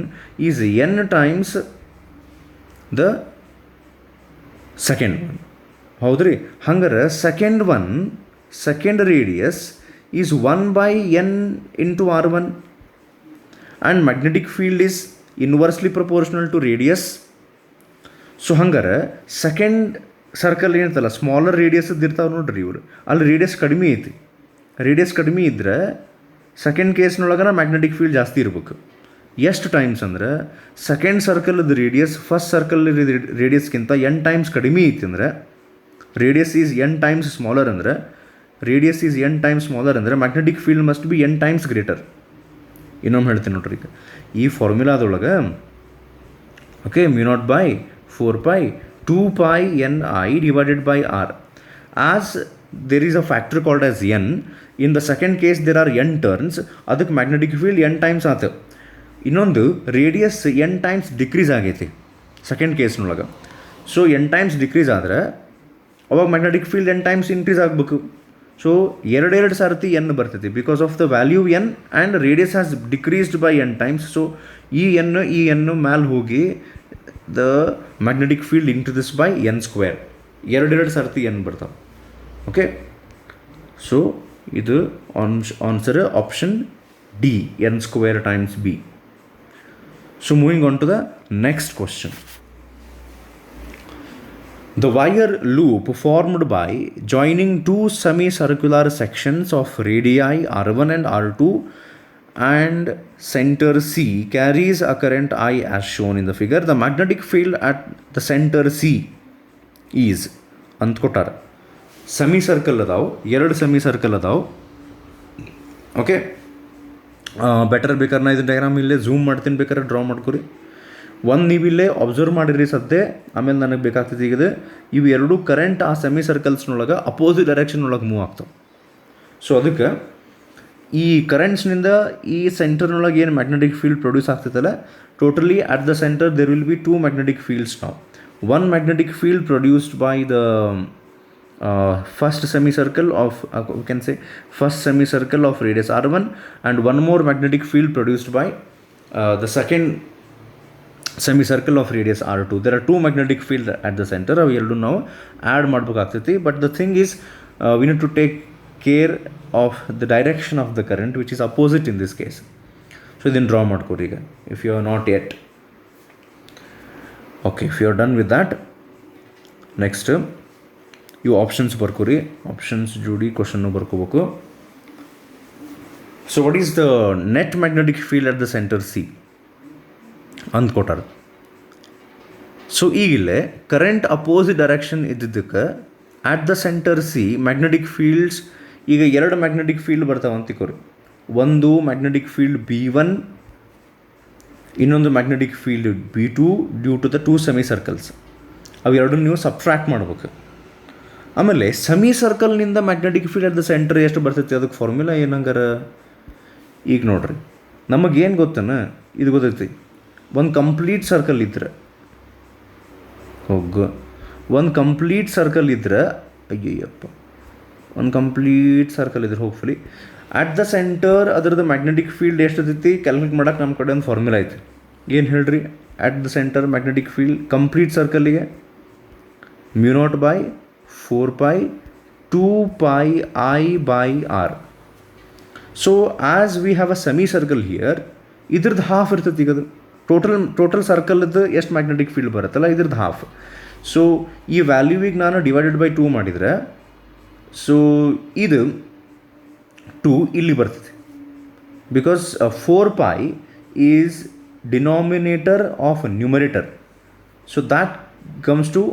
is n times the second one, ಹೌದ್ರಿ? ಹಂಗಾರೆ second radius is 1/n into r1 and magnetic field is inversely proportional to radius. So ಹಂಗಾರೆ ಸೆಕೆಂಡ್ ಸರ್ಕಲ್ ಏನಂತಲ್ಲ ಸ್ಮಾಲರ್ ರೇಡಿಯಸ್ದು ಇರ್ತಾವೆ ನೋಡ್ರಿ ಇವರು, ಅಲ್ಲಿ ರೇಡಿಯಸ್ ಕಡಿಮೆ ಐತಿ. ರೇಡಿಯಸ್ ಕಡಿಮೆ ಇದ್ದರೆ ಸೆಕೆಂಡ್ ಕೇಸ್ನೊಳಗನ ಮ್ಯಾಗ್ನೆಟಿಕ್ ಫೀಲ್ಡ್ ಜಾಸ್ತಿ ಇರ್ಬೇಕು. ಎಷ್ಟು ಟೈಮ್ಸ್ ಅಂದ್ರೆ ಸೆಕೆಂಡ್ ಸರ್ಕಲ್ದು ರೇಡಿಯಸ್ ಫಸ್ಟ್ ಸರ್ಕಲ್ ರೇಡಿಯಸ್ಗಿಂತ n ಟೈಮ್ಸ್ ಕಡಿಮೆ ಐತಿ ಅಂದರೆ radius is n times smaller ಅಂದರೆ magnetic field must be n times greater. ಇನ್ನೊಮ್ಮೆ ಹೇಳ್ತೀನಿ ನೋಡ್ರಿ, ಈಗ ಈ ಫಾರ್ಮುಲಾದೊಳಗೆ okay μ0/4π 2 pi n I divided by r. As there is a factor called as n, in the second case there are n turns, ಅದಕ್ಕೆ magnetic field n times ಆತ. ಇನ್ನೊಂದು radius n times decrease ಆಗೈತಿ second ಕೇಸ್ನೊಳಗೆ. So n times decrease ಆದರೆ ಅವಾಗ magnetic field n times increase ಆಗಬೇಕು. So ಎರಡು ಸರ್ತಿ n ಬರ್ತೈತಿ because of the value n and radius has decreased by n times. So ಈ n ಮ್ಯಾಲೆ ಹೋಗಿ the magnetic field increases by n square, ಎರಡು ಸರ್ತಿ n ಬರ್ತಾವೆ. ಓಕೆ, ಸೊ ಇದು answer option D, n square times b. So moving on to the next question. The wire loop formed by joining two semicircular sections of radii r1 and r2 and center C carries a current I as shown in the figure. The magnetic field at the center C is ಅಂತ ಕೊಟ್ಟಾರ. ಸೆಮಿಸರ್ಕಲ್ ಅದಾವು, ಎರಡು ಸೆಮಿಸರ್ಕಲ್ ಅದಾವು. Okay, better ಬೇಕಾದ್ರೆ ನಾ ಇದು diagram ಇಲ್ಲೇ zoom ಮಾಡ್ತೀನಿ, ಬೇಕಾದ್ರೆ ಡ್ರಾ ಮಾಡ್ಕೊರಿ. ಒಂದು ನೀವು ಇಲ್ಲೇ ಅಬ್ಸರ್ವ್ ಮಾಡಿರಿ ಸದ್ಯ, ಆಮೇಲೆ ನನಗೆ ಬೇಕಾಗ್ತದೆ ಈಗ ಇವು ಎರಡೂ ಕರೆಂಟ್ ಆ ಸೆಮಿ ಸರ್ಕಲ್ಸ್ನೊಳಗೆ ಅಪೋಸಿಟ್ ಡೈರೆಕ್ಷನ್ ಒಳಗೆ ಮೂವ್ ಆಗ್ತಾವೆ. ಸೊ ಅದಕ್ಕೆ ಈ ಕರೆಂಟ್ಸ್ನಿಂದ ಈ ಸೆಂಟರ್ನೊಳಗೆ ಏನು ಮ್ಯಾಗ್ನೆಟಿಕ್ ಫೀಲ್ಡ್ ಪ್ರೊಡ್ಯೂಸ್ ಆಗ್ತೈತಲ್ಲ, totally at the centre there will be 2 magnetic fields ನಾವು. One magnetic field produced by the first semicircle of we can say first semicircle of radius r1 and one more magnetic field produced by the second semicircle of radius r2. There are two magnetic field at the center. ಅವು ಎರಡು ನಾವು add ಮಾಡಬೇಕಾಗ್ತೈತಿ. But the thing is we need to take care of the direction of the current which is opposite in this case. So ಇದನ್ನು draw ಮಾಡ್ಕೊರಿ ಈಗ if you are not yet. Okay, if you are done with that, next ಇವು options ಬರ್ಕೋರಿ. Options ಜೋಡಿ ಕ್ವಶನ್ನು ಬರ್ಕೋಬೇಕು. So what is the net magnetic field at the center C ಅಂದ್ಕೊಟ್ಟಾರ. So ಈಗಿಲ್ಲೇ ಕರೆಂಟ್ ಅಪೋಸಿಟ್ ಡೈರೆಕ್ಷನ್ ಇದ್ದಿದ್ದಕ್ಕೆ at the center C magnetic fields ಈಗ ಎರಡು ಮ್ಯಾಗ್ನೆಟಿಕ್ ಫೀಲ್ಡ್ ಬರ್ತಾವೆ ಅಂತಿಕೋರಿ. ಒಂದು ಮ್ಯಾಗ್ನೆಟಿಕ್ ಫೀಲ್ಡ್ B1, ಇನ್ನೊಂದು magnetic field B2 due to the two semi circles. ಅವೆರಡನ್ನು ನೀವು ಸಬ್ಟ್ರ್ಯಾಕ್ಟ್ ಮಾಡ್ಬೇಕು. ಆಮೇಲೆ ಸೆಮಿ ಸರ್ಕಲ್ನಿಂದ magnetic field at the center ಎಷ್ಟು ಬರ್ತೈತಿ ಅದಕ್ಕೆ ಫಾರ್ಮುಲಾ ಏನಂಗಾರ ಈಗ ನೋಡ್ರಿ. ನಮಗೇನು ಗೊತ್ತನ ಇದು ಗೊತ್ತೈತಿ. ಒಂದು ಕಂಪ್ಲೀಟ್ ಸರ್ಕಲ್ ಇದ್ರೆ ಒಂದು ಕಂಪ್ಲೀಟ್ ಸರ್ಕಲ್ ಇದ್ರೆ ಅಯ್ಯಯ್ಯಪ್ಪ ಒಂದು ಕಂಪ್ಲೀಟ್ ಸರ್ಕಲ್ ಇದ್ರೆ ಹೋಪ್ಫುಲಿ ಅಟ್ ದ ಸೆಂಟರ್ ಅದರದ್ದು ಮ್ಯಾಗ್ನೆಟಿಕ್ ಫೀಲ್ಡ್ ಎಷ್ಟು ಇರ್ತೈತಿ ಕ್ಯಾಲ್ಕುಲೇಟ್ ಮಾಡೋಕೆ ನಮ್ಮ ಕಡೆ ಒಂದು ಫಾರ್ಮುಲಾ ಐತಿ. ಏನು ಹೇಳ್ರಿ? At the centre magnetic field complete ಸರ್ಕಲ್ಲಿಗೆ μ0/4 pi 2 pi I/r. So as we have a semicircle here, ಇದ್ರದ್ದು ಹಾಫ್ ಇರ್ತೈತಿ. ಈಗ ಅದು ಟೋಟಲ್ ಸರ್ಕಲ್ದು ಎಷ್ಟು ಮ್ಯಾಗ್ನೆಟಿಕ್ ಫೀಲ್ಡ್ ಬರುತ್ತಲ್ಲ ಇದ್ರದ್ದು ಹಾಫ್. ಸೊ ಈ ವ್ಯಾಲ್ಯೂವಿಗೆ ನಾನು ಡಿವೈಡೆಡ್ ಬೈ 2 ಮಾಡಿದರೆ ಸೊ ಇದು 2 ಇಲ್ಲಿ ಬರ್ತೈತಿ. Because 4 pi is denominator of numerator. So that comes to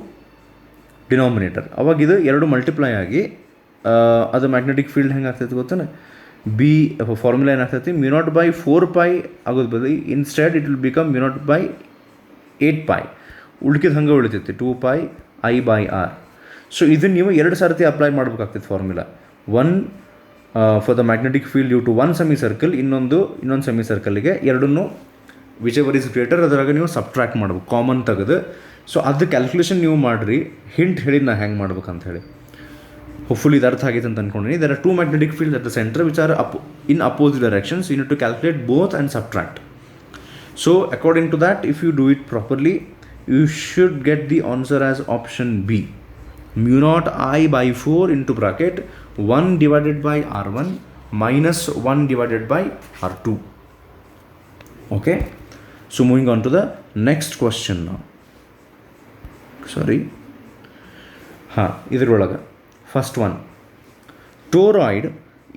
denominator. ಅವಾಗ ಇದು ಎರಡು ಮಲ್ಟಿಪ್ಲೈ ಆಗಿ ಅದು ಮ್ಯಾಗ್ನೆಟಿಕ್ ಫೀಲ್ಡ್ ಹೆಂಗೆ ಆಗ್ತೈತಿ ಗೊತ್ತಾನೆ? ಫಾರ್ಮುಲಾ ಏನಾಗ್ತೈತಿ μ0/4 pi ಆಗೋದು ಬದಲು instead it will become μ0/8 pi. ಉಳ್ಕಿದ ಹಂಗೆ ಉಳಿತೈತಿ 2 pi I/r. ಸೊ ಇದನ್ನು ನೀವು ಎರಡು ಸರ್ತಿ ಅಪ್ಲೈ ಮಾಡ್ಬೇಕಾಗ್ತೈತಿ formula. One for the magnetic field due to one semi circle, ಇನ್ನೊಂದು ಸೆಮಿ ಸರ್ಕಲ್ಗೆ ಎರಡನ್ನೂ ವಿಚ್ ಎವರ್ ಇಸ್ ಗ್ರೇಟರ್ ಅದರಾಗ ನೀವು ಸಬ್ಟ್ರ್ಯಾಕ್ಟ್ ಮಾಡ್ಬೇಕು ಕಾಮನ್ ತೆಗೆದು. ಸೊ ಅದು ಕ್ಯಾಲ್ಕುಲೇಷನ್ ನೀವು ಮಾಡಿರಿ. ಹಿಂಟ್ ಹೇಳಿ ನಾ ಹೆಂಗೆ ಮಾಡ್ಬೇಕಂತ ಹೇಳಿ. ಹೋಪ್ಫುಲಿ ಇದು ಅರ್ಥ ಆಗೈತೆ ಅಂತ ಅಂದ್ಕೊಂಡಿನಿ. There are two magnetic field at the center which are in opposite directions. You need to calculate both and subtract. So according to that if you do it properly you should get the answer as option B. μ0I/4 into bracket 1 divided by R1 minus 1 divided by R2. Okay. So moving on to the next question now. Sorry. ಇದ್ರೊಳಗೆ first one ಟೋರಾಯ್ಡ್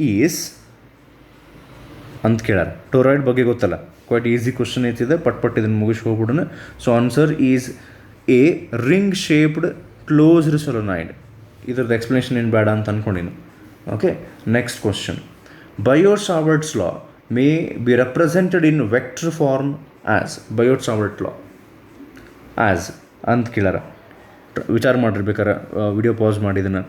is ಅಂತ ಕೇಳಾರ. ಟೋರಾಯ್ಡ್ ಬಗ್ಗೆ ಗೊತ್ತಲ್ಲ, quite easy question ಐತಿದೆ. ಪಟ್ ಇದನ್ನು ಮುಗಿಸಿ ಹೋಗ್ಬಿಡೋಣ. So answer is a ring shaped closed solenoid. ಇದ್ರದ್ದು explanation ಏನು ಬೇಡ ಅಂತ ಅಂದ್ಕೊಂಡಿನಿ. Okay, next question. Biot Savart's law may be represented in vector form as. Biot Savart law as ಅಂತ ಕೇಳಾರ. ವಿಚಾರ ಮಾಡಿರ್ಬೇಕಾರೆ ವಿಡಿಯೋ ಪಾಸ್ ಮಾಡಿದನ.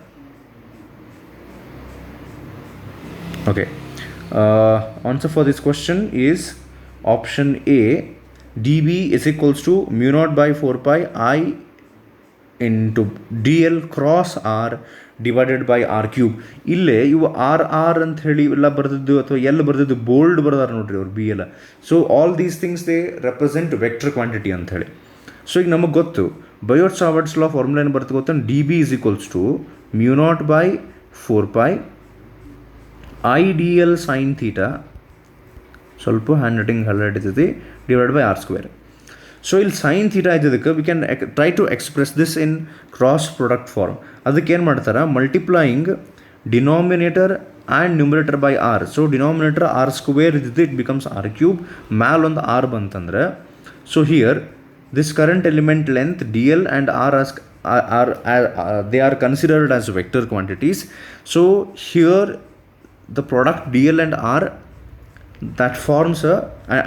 Okay, answer for this question is option A. dB is equals to μ0/4 pi I into dl cross r divided by r cube. ಇಲ್ಲೇ ಇವು r ಅಂತ ಹೇಳಿ ಎಲ್ಲ ಬರೆದಿದ್ದು ಅಥವಾ ಎಲ್ಲಿ ಬರೆದಿದ್ದು ಬೋಲ್ಡ್ ಬರ್ದಾರ ನೋಡ್ರಿ ಅವ್ರು ಬಿ ಎಲ್ಲ. So all these things they represent vector quantity ಅಂತ ಹೇಳಿ. ಸೊ ಈಗ ನಮಗೆ ಗೊತ್ತು ಬಯೋಟ್-ಸಾವರ್ಟ್ಸ್ ಲಾ ಫಾರ್ಮುಲಾ ಏನು ಬರ್ತದೆ ಗೊತ್ತಾ? dB is equals to μ0/4 pi I dl sin theta, ಸ್ವಲ್ಪ ಹ್ಯಾಂಡ್ ರೈಟಿಂಗ್ ಹರಡಿತೈತಿ, divide by r square. So ಇಲ್ಲಿ ಸೈನ್ ಥೀಟಾ ಇದ್ದದಕ್ಕೆ we can try to express this in cross product form. ಅದಕ್ಕೆ ಏನು ಮಾಡ್ತಾರೆ? Multiplying denominator and numerator by R. So denominator r square ಇದ್ದಿದ್ದು it becomes r cube. ಮ್ಯಾಲ್ ಒಂದು r ಬಂತಂದ್ರೆ so here this current element length dl and r they are considered as vector quantities. So here the product dl and r that forms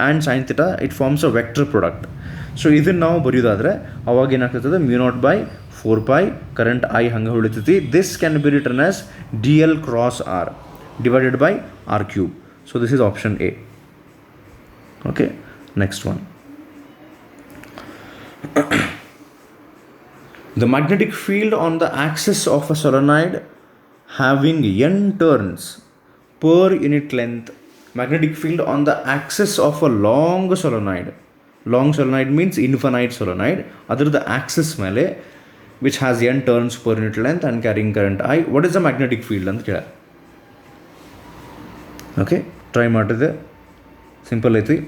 and sin theta, it forms a vector product. So ಇದನ್ನು ನಾವು ಬರೆಯೋದಾದರೆ ಅವಾಗ ಏನಾಗ್ತದೆ? μ0/4 pi current I ಹಂಗೆ ಉಳಿತೈತಿ. This can be written as dl cross r divided by r cube. So this is option A. Okay, next one. The magnetic field on the axis of a solenoid having n turns per unit length. Magnetic field on the axis of a long solenoid. Long solenoid means infinite solenoid. Other the axis mele which has n turns per unit length and carrying current I. What is the magnetic field ಅಂತ ಕೇಳ. Okay, try ಮಾಡಿದೆ. Simple ಐತಿ.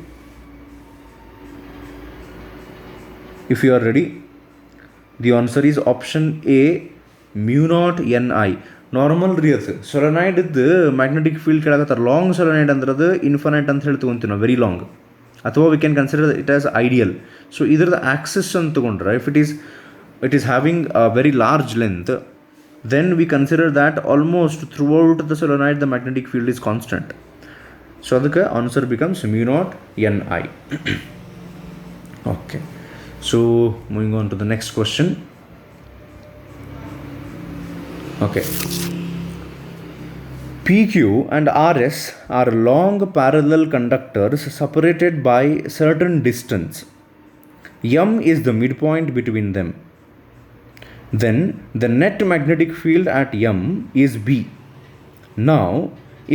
If you are ready, the answer is option A, mu naught Ni. Normal ರೀ ಅದು solenoid ಇದ್ದು magnetic field ಕೇಳಾಕತ್ತಾರೆ. Long solenoid ಅಂದ್ರೆ ಅದು ಇನ್ಫೈನೈಟ್ ಅಂತ ಹೇಳಿ ತೊಗೊಂತೀವಿ ನಾವು, ವೆರಿ ಲಾಂಗ್, ಅಥವಾ we can consider it as ideal. So ಇದ್ರದ್ದು ಆಕ್ಸಿಸ್ ಅಂತ ತೊಗೊಂಡ್ರೆ if it is having a very large length, then we consider that almost throughout the solenoid the magnetic field is constant. So ಅದಕ್ಕೆ answer becomes mu naught Ni. Okay, so moving on to the next question. Okay, PQ and RS are long parallel conductors separated by certain distance. M is the midpoint between them. Then the net magnetic field at M is B. Now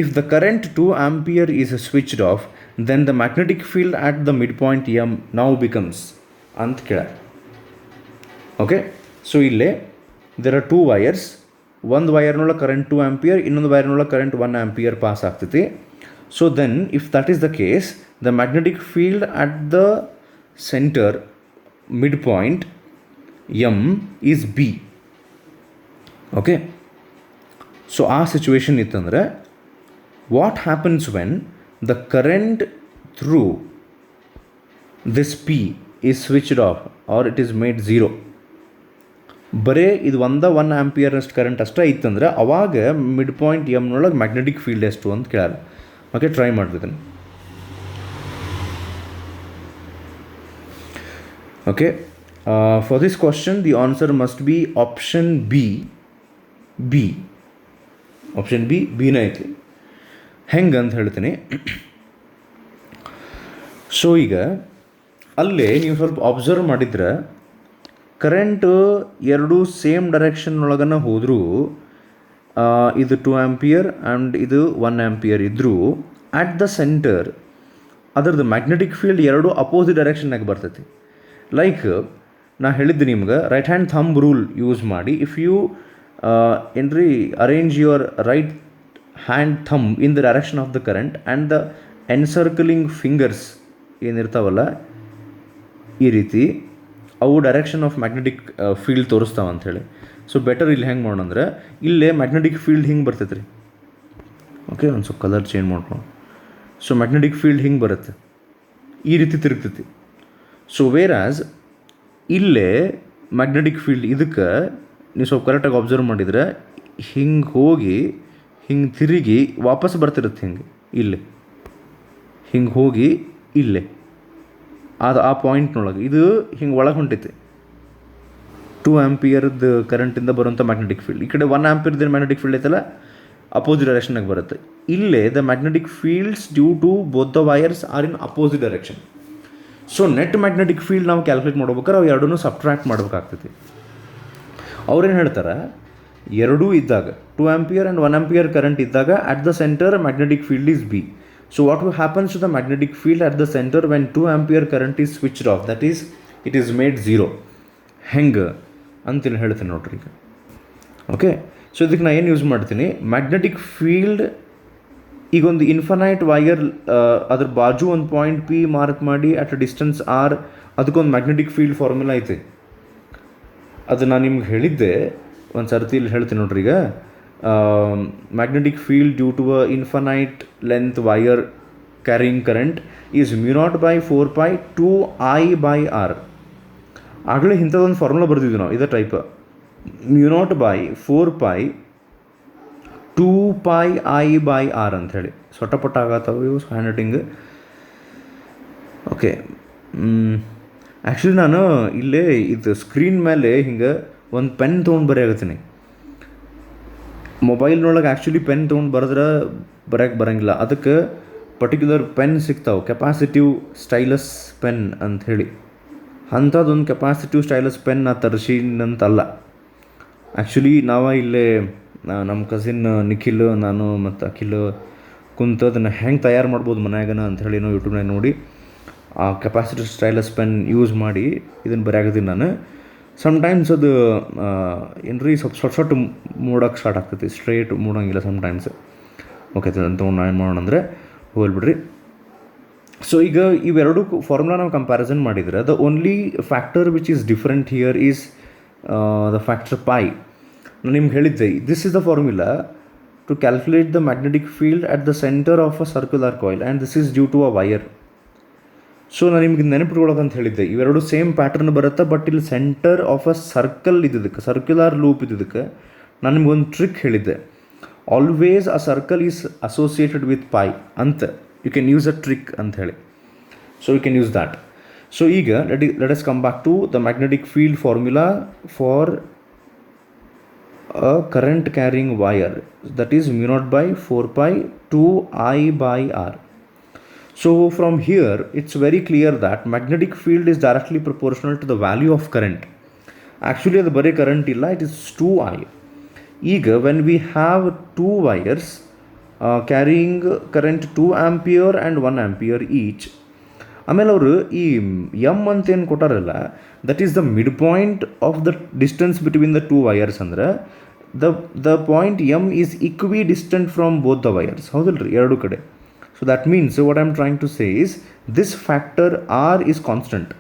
if the current 2 ampere is switched off, then the magnetic field at the midpoint M now becomes ಅಂತ ಕೇಳ. Okay, so ಇಲ್ಲೇ there are 2 wires. ಒಂದು ವೈರ್ನೊಳಗೆ current 2 ampere, ಇನ್ನೊಂದು ವೈರ್ನೊಳಗೆ current 1 ampere pass ಆಗ್ತೈತಿ. So then if that is the case, the magnetic field at the centre mid point M is B. Okay, so ಆ situation ಇತ್ತಂದರೆ what happens when the current through this P is switched off or it is made 0. ಬರೇ ಇದು 1 ampere ಅಷ್ಟು current ಅಷ್ಟೇ ಇತ್ತಂದ್ರೆ ಅವಾಗ mid point ಎಮ್ನೊಳಗೆ magnetic field ಎಷ್ಟು ಅಂತ ಕೇಳಾರ. ಓಕೆ, ಟ್ರೈ ಮಾಡ್ತಿದ್ದೀನಿ. Okay, for this question the answer must be option B. Option ಬಿನೇ ಐತಿ. ಹೆಂಗೆ ಅಂತ ಹೇಳ್ತೀನಿ. ಸೊ ಈಗ ಅಲ್ಲೇ ನೀವು ಸ್ವಲ್ಪ ಅಬ್ಸರ್ವ್ ಮಾಡಿದ್ರೆ ಕರೆಂಟು ಎರಡು ಸೇಮ್ ಡೈರೆಕ್ಷನ್ನೊಳಗನ ಹೋದರೂ, ಇದು 2 ಆಂಪಿಯರ್ ಆ್ಯಂಡ್ ಇದು 1 ಆಂಪಿಯರ್ ಇದ್ದರೂ ಆಟ್ ದ ಸೆಂಟರ್ ಅದರದ್ದು ಮ್ಯಾಗ್ನೆಟಿಕ್ ಫೀಲ್ಡ್ ಎರಡು ಅಪೋಸಿಟ್ ಡೈರೆಕ್ಷನ್ನಾಗ ಬರ್ತೈತಿ. ಲೈಕ್ ನಾ ಹೇಳಿದ್ದೆ ನಿಮ್ಗೆ, right hand thumb rule use ಮಾಡಿ ಇಫ್ ಯು ಏನ್ರಿ arrange your right hand thumb in the direction of the current and the encircling fingers ಏನಿರ್ತಾವಲ್ಲ ಈ ರೀತಿ, ಅವು ಡೈರೆಕ್ಷನ್ ಆಫ್ ಮ್ಯಾಗ್ನೆಟಿಕ್ ಫೀಲ್ಡ್ ತೋರಿಸ್ತಾವೆ ಅಂಥೇಳಿ. ಸೊ ಬೆಟರ್ ಇಲ್ಲಿ ಹೆಂಗೆ ಮಾಡೋಣ ಅಂದ್ರೆ, ಇಲ್ಲೇ ಮ್ಯಾಗ್ನೆಟಿಕ್ ಫೀಲ್ಡ್ ಹಿಂಗೆ ಬರ್ತೈತೆ ರೀ. ಓಕೆ, ಒಂದು ಸ್ವಲ್ಪ ಕಲರ್ ಚೇಂಜ್ ಮಾಡ್ಕೊಂಡು. ಸೊ ಮ್ಯಾಗ್ನೆಟಿಕ್ ಫೀಲ್ಡ್ ಹಿಂಗೆ ಬರುತ್ತೆ, ಈ ರೀತಿ ತಿರುಗ್ತೈತಿ. ಸೊ ವೇರಾಸ್ ಇಲ್ಲೇ ಮ್ಯಾಗ್ನೆಟಿಕ್ ಫೀಲ್ಡ್ ಇದಕ್ಕೆ ನೀವು ಸ್ವಲ್ಪ ಕರೆಕ್ಟಾಗಿ ಅಬ್ಸರ್ವ್ ಮಾಡಿದರೆ ಹಿಂಗೆ ಹೋಗಿ ಹಿಂಗೆ ತಿರುಗಿ ವಾಪಸ್ ಬರ್ತಿರುತ್ತೆ. ಹಿಂಗೆ ಇಲ್ಲೇ ಹಿಂಗೆ ಹೋಗಿ ಇಲ್ಲೇ ಆ ಪಾಯಿಂಟ್ನೊಳಗೆ ಇದು ಹಿಂಗೆ ಒಳಗೆ ಹೊಂಟೈತೆ. 2 ಆಂಪಿಯರ್ದು ಕರೆಂಟಿಂದ ಬರುವಂಥ ಮ್ಯಾಗ್ನೆಟಿಕ್ ಫೀಲ್ಡ್ ಈ ಕಡೆ 1 ಆಂಪಿಯರ್ದು ಮ್ಯಾಗ್ನೆಟಿಕ್ ಫೀಲ್ಡ್ ಐತಲ್ಲ ಅಪೋಸಿಟ್ ಡೈರೆಕ್ಷನ್ನಾಗ ಬರುತ್ತೆ. ಇಲ್ಲೇ the magnetic fields due to both the wires are in opposite direction. So net magnetic field ನಾವು ಕ್ಯಾಲ್ಕುಲೇಟ್ ಮಾಡ್ಬೇಕಾದ್ರೆ ಅವು ಎರಡನ್ನೂ ಸಬ್ಟ್ರಾಕ್ಟ್ ಮಾಡ್ಬೇಕಾಗ್ತೈತಿ. ಅವ್ರೇನು ಹೇಳ್ತಾರೆ, ಎರಡೂ ಇದ್ದಾಗ 2 ಆಂಪಿಯರ್ ಆ್ಯಂಡ್ 1 ಆಂಪಿಯರ್ ಕರೆಂಟ್ ಇದ್ದಾಗ at the centre magnetic field is B. So what happens to the magnetic field at the center when 2 ampere current is switched off? That is, it is made 0. ಹೆಂಗೆ ಅಂತೇಳಿ ಹೇಳ್ತೀನಿ ನೋಡ್ರಿ ಈಗ. Okay, so ಇದಕ್ಕೆ ನಾನು ಏನು use ಮಾಡ್ತೀನಿ, magnetic field ಈಗೊಂದು ಇನ್ಫೈನೈಟ್ ವೈಯರ್ ಅದ್ರ ಬಾಜು ಒಂದು ಪಾಯಿಂಟ್ ಪಿ ಮಾರ್ಕ್ ಮಾಡಿ ಅಟ್ ಅ ಡಿಸ್ಟೆನ್ಸ್ ಆರ್, ಅದಕ್ಕೊಂದು ಮ್ಯಾಗ್ನೆಟಿಕ್ ಫೀಲ್ಡ್ ಫಾರ್ಮುಲಾ ಐತೆ. ಅದು ನಾನು ನಿಮ್ಗೆ ಹೇಳಿದ್ದೆ ಒಂದು ಸರ್ತಿ, ಇಲ್ಲಿ ಹೇಳ್ತೀನಿ ನೋಡ್ರಿ ಈಗ. Magnetic field due to a infinite length wire carrying current is mu naught by 4 pi 2 I by R. ಆಗಲೇ ಇಂಥದ್ದೊಂದು ಫಾರ್ಮುಲಾ ಬರ್ತಿದ್ವಿ ನಾವು, ಇದೇ type mu naught by 4 pi 2 pi I by R ಅಂಥೇಳಿ. ಸೊಟ್ಟಪಟ್ಟ ಆಗತ್ತವ ಇವು ಹ್ಯಾಂಡ್ ರೈಟಿಂಗ್. ಓಕೆ, ಆ್ಯಕ್ಚುಲಿ ನಾನು ಇಲ್ಲೇ ಇದು ಸ್ಕ್ರೀನ್ ಮೇಲೆ ಹಿಂಗೆ ಒಂದು ಪೆನ್ ತೊಗೊಂಡು ಬರೆಯಾಗತ್ತೀನಿ. ಮೊಬೈಲ್ನೊಳಗೆ ಆ್ಯಕ್ಚುಲಿ ಪೆನ್ ತೊಗೊಂಡು ಬರೆಯೋಕ್ಕೆ ಬರೋಂಗಿಲ್ಲ. ಅದಕ್ಕೆ ಪರ್ಟಿಕ್ಯುಲರ್ ಪೆನ್ ಸಿಗ್ತಾವೆ, ಕೆಪಾಸಿಟಿವ್ ಸ್ಟೈಲಸ್ ಪೆನ್ ಅಂಥೇಳಿ. ಅಂಥದ್ದೊಂದು ಕೆಪಾಸಿಟಿವ್ ಸ್ಟೈಲಸ್ ಪೆನ್ ನಾ ತರಿಸಿನಂತಲ್ಲ. ಆ್ಯಕ್ಚುಲಿ ನಾವು ಇಲ್ಲೇ ನಮ್ಮ ಕಸಿನ್ ನಿಖಿಲ್, ನಾನು ಮತ್ತು ಅಖಿಲ್ ಕುಂತು ಅದನ್ನು ಹೆಂಗೆ ತಯಾರು ಮಾಡ್ಬೋದು ಮನ್ಯಾಗನ ಅಂಥೇಳಿ ನಾವು ಯೂಟ್ಯೂಬ್ನಾಗ ನೋಡಿ ಆ ಕೆಪಾಸಿಟಿವ್ ಸ್ಟೈಲಸ್ ಪೆನ್ ಯೂಸ್ ಮಾಡಿ ಇದನ್ನು ಬರೆಯಾಗತ್ತೀನಿ ನಾನು. ಸಮ್ಟೈಮ್ಸ್ ಅದು ಏನ್ರಿ ಸ್ವಲ್ಪ ಮೂಡೋಕೆ ಸ್ಟಾರ್ಟ್ ಆಗ್ತೈತಿ, ಸ್ಟ್ರೇಟ್ ಮೂಡೋಂಗಿಲ್ಲ ಸಮ್ಟೈಮ್ಸ್. ಓಕೆ, ಅದನ್ನು ತೊಗೊಂಡು ನಾನು ಏನು ಮಾಡೋಣ ಅಂದರೆ ಹೋಗ್ಬಿಡ್ರಿ. ಸೊ ಈಗ ಇವೆರಡು ಫಾರ್ಮುಲಾ ನಾವು ಕಂಪ್ಯಾರಿಸನ್ ಮಾಡಿದರೆ the only factor which is different here is the factor pi. ನಾನು ನಿಮ್ಗೆ ಹೇಳಿದ್ದೆ, this is the formula to calculate the magnetic field at the centre of a circular coil and this is due to a wire. So ನಾನು ನಿಮ್ಗೆ ನೆನಪಿಟ್ಕೊಳ್ಳೋಕಂತ ಹೇಳಿದ್ದೆ, ಇವೆರಡು same pattern ಬರುತ್ತೆ, but ಇಲ್ಲಿ ಸೆಂಟರ್ ಆಫ್ ಅ ಸರ್ಕಲ್ ಇದ್ದಿದ್ದಕ್ಕೆ, circular loop ಇದ್ದಿದ್ದಕ್ಕೆ ನಾನು ನಿಮ್ಗೊಂದು ಟ್ರಿಕ್ ಹೇಳಿದ್ದೆ. Always a circle is associated with pi ಅಂತ. You can use a trick ಅಂತ ಹೇಳಿ. So you can use that. So ಈಗ let us come back to the magnetic field formula for a current carrying wire, that is mu naught by 4 pi 2I by R. So from here it's very clear that magnetic field is directly proportional to the value of current. Actually ಅದು ಬರೀ current ಇಲ್ಲ, it is 2I. ಈಗ when we have two wires carrying current 2 ampere and 1 ampere each, ಆಮೇಲೆ ಅವರು ಈ M ಅಂತ ಏನು ಕೊಟ್ಟಾರಲ್ಲ, that is the mid point of the distance between the two wires. ಅಂದ್ರೆ the point M is equidistant from both the wires, ಹೌದಲ್ರಿ, ಎರಡು ಕಡೆ. So that means what I am trying to say is this factor R is constant.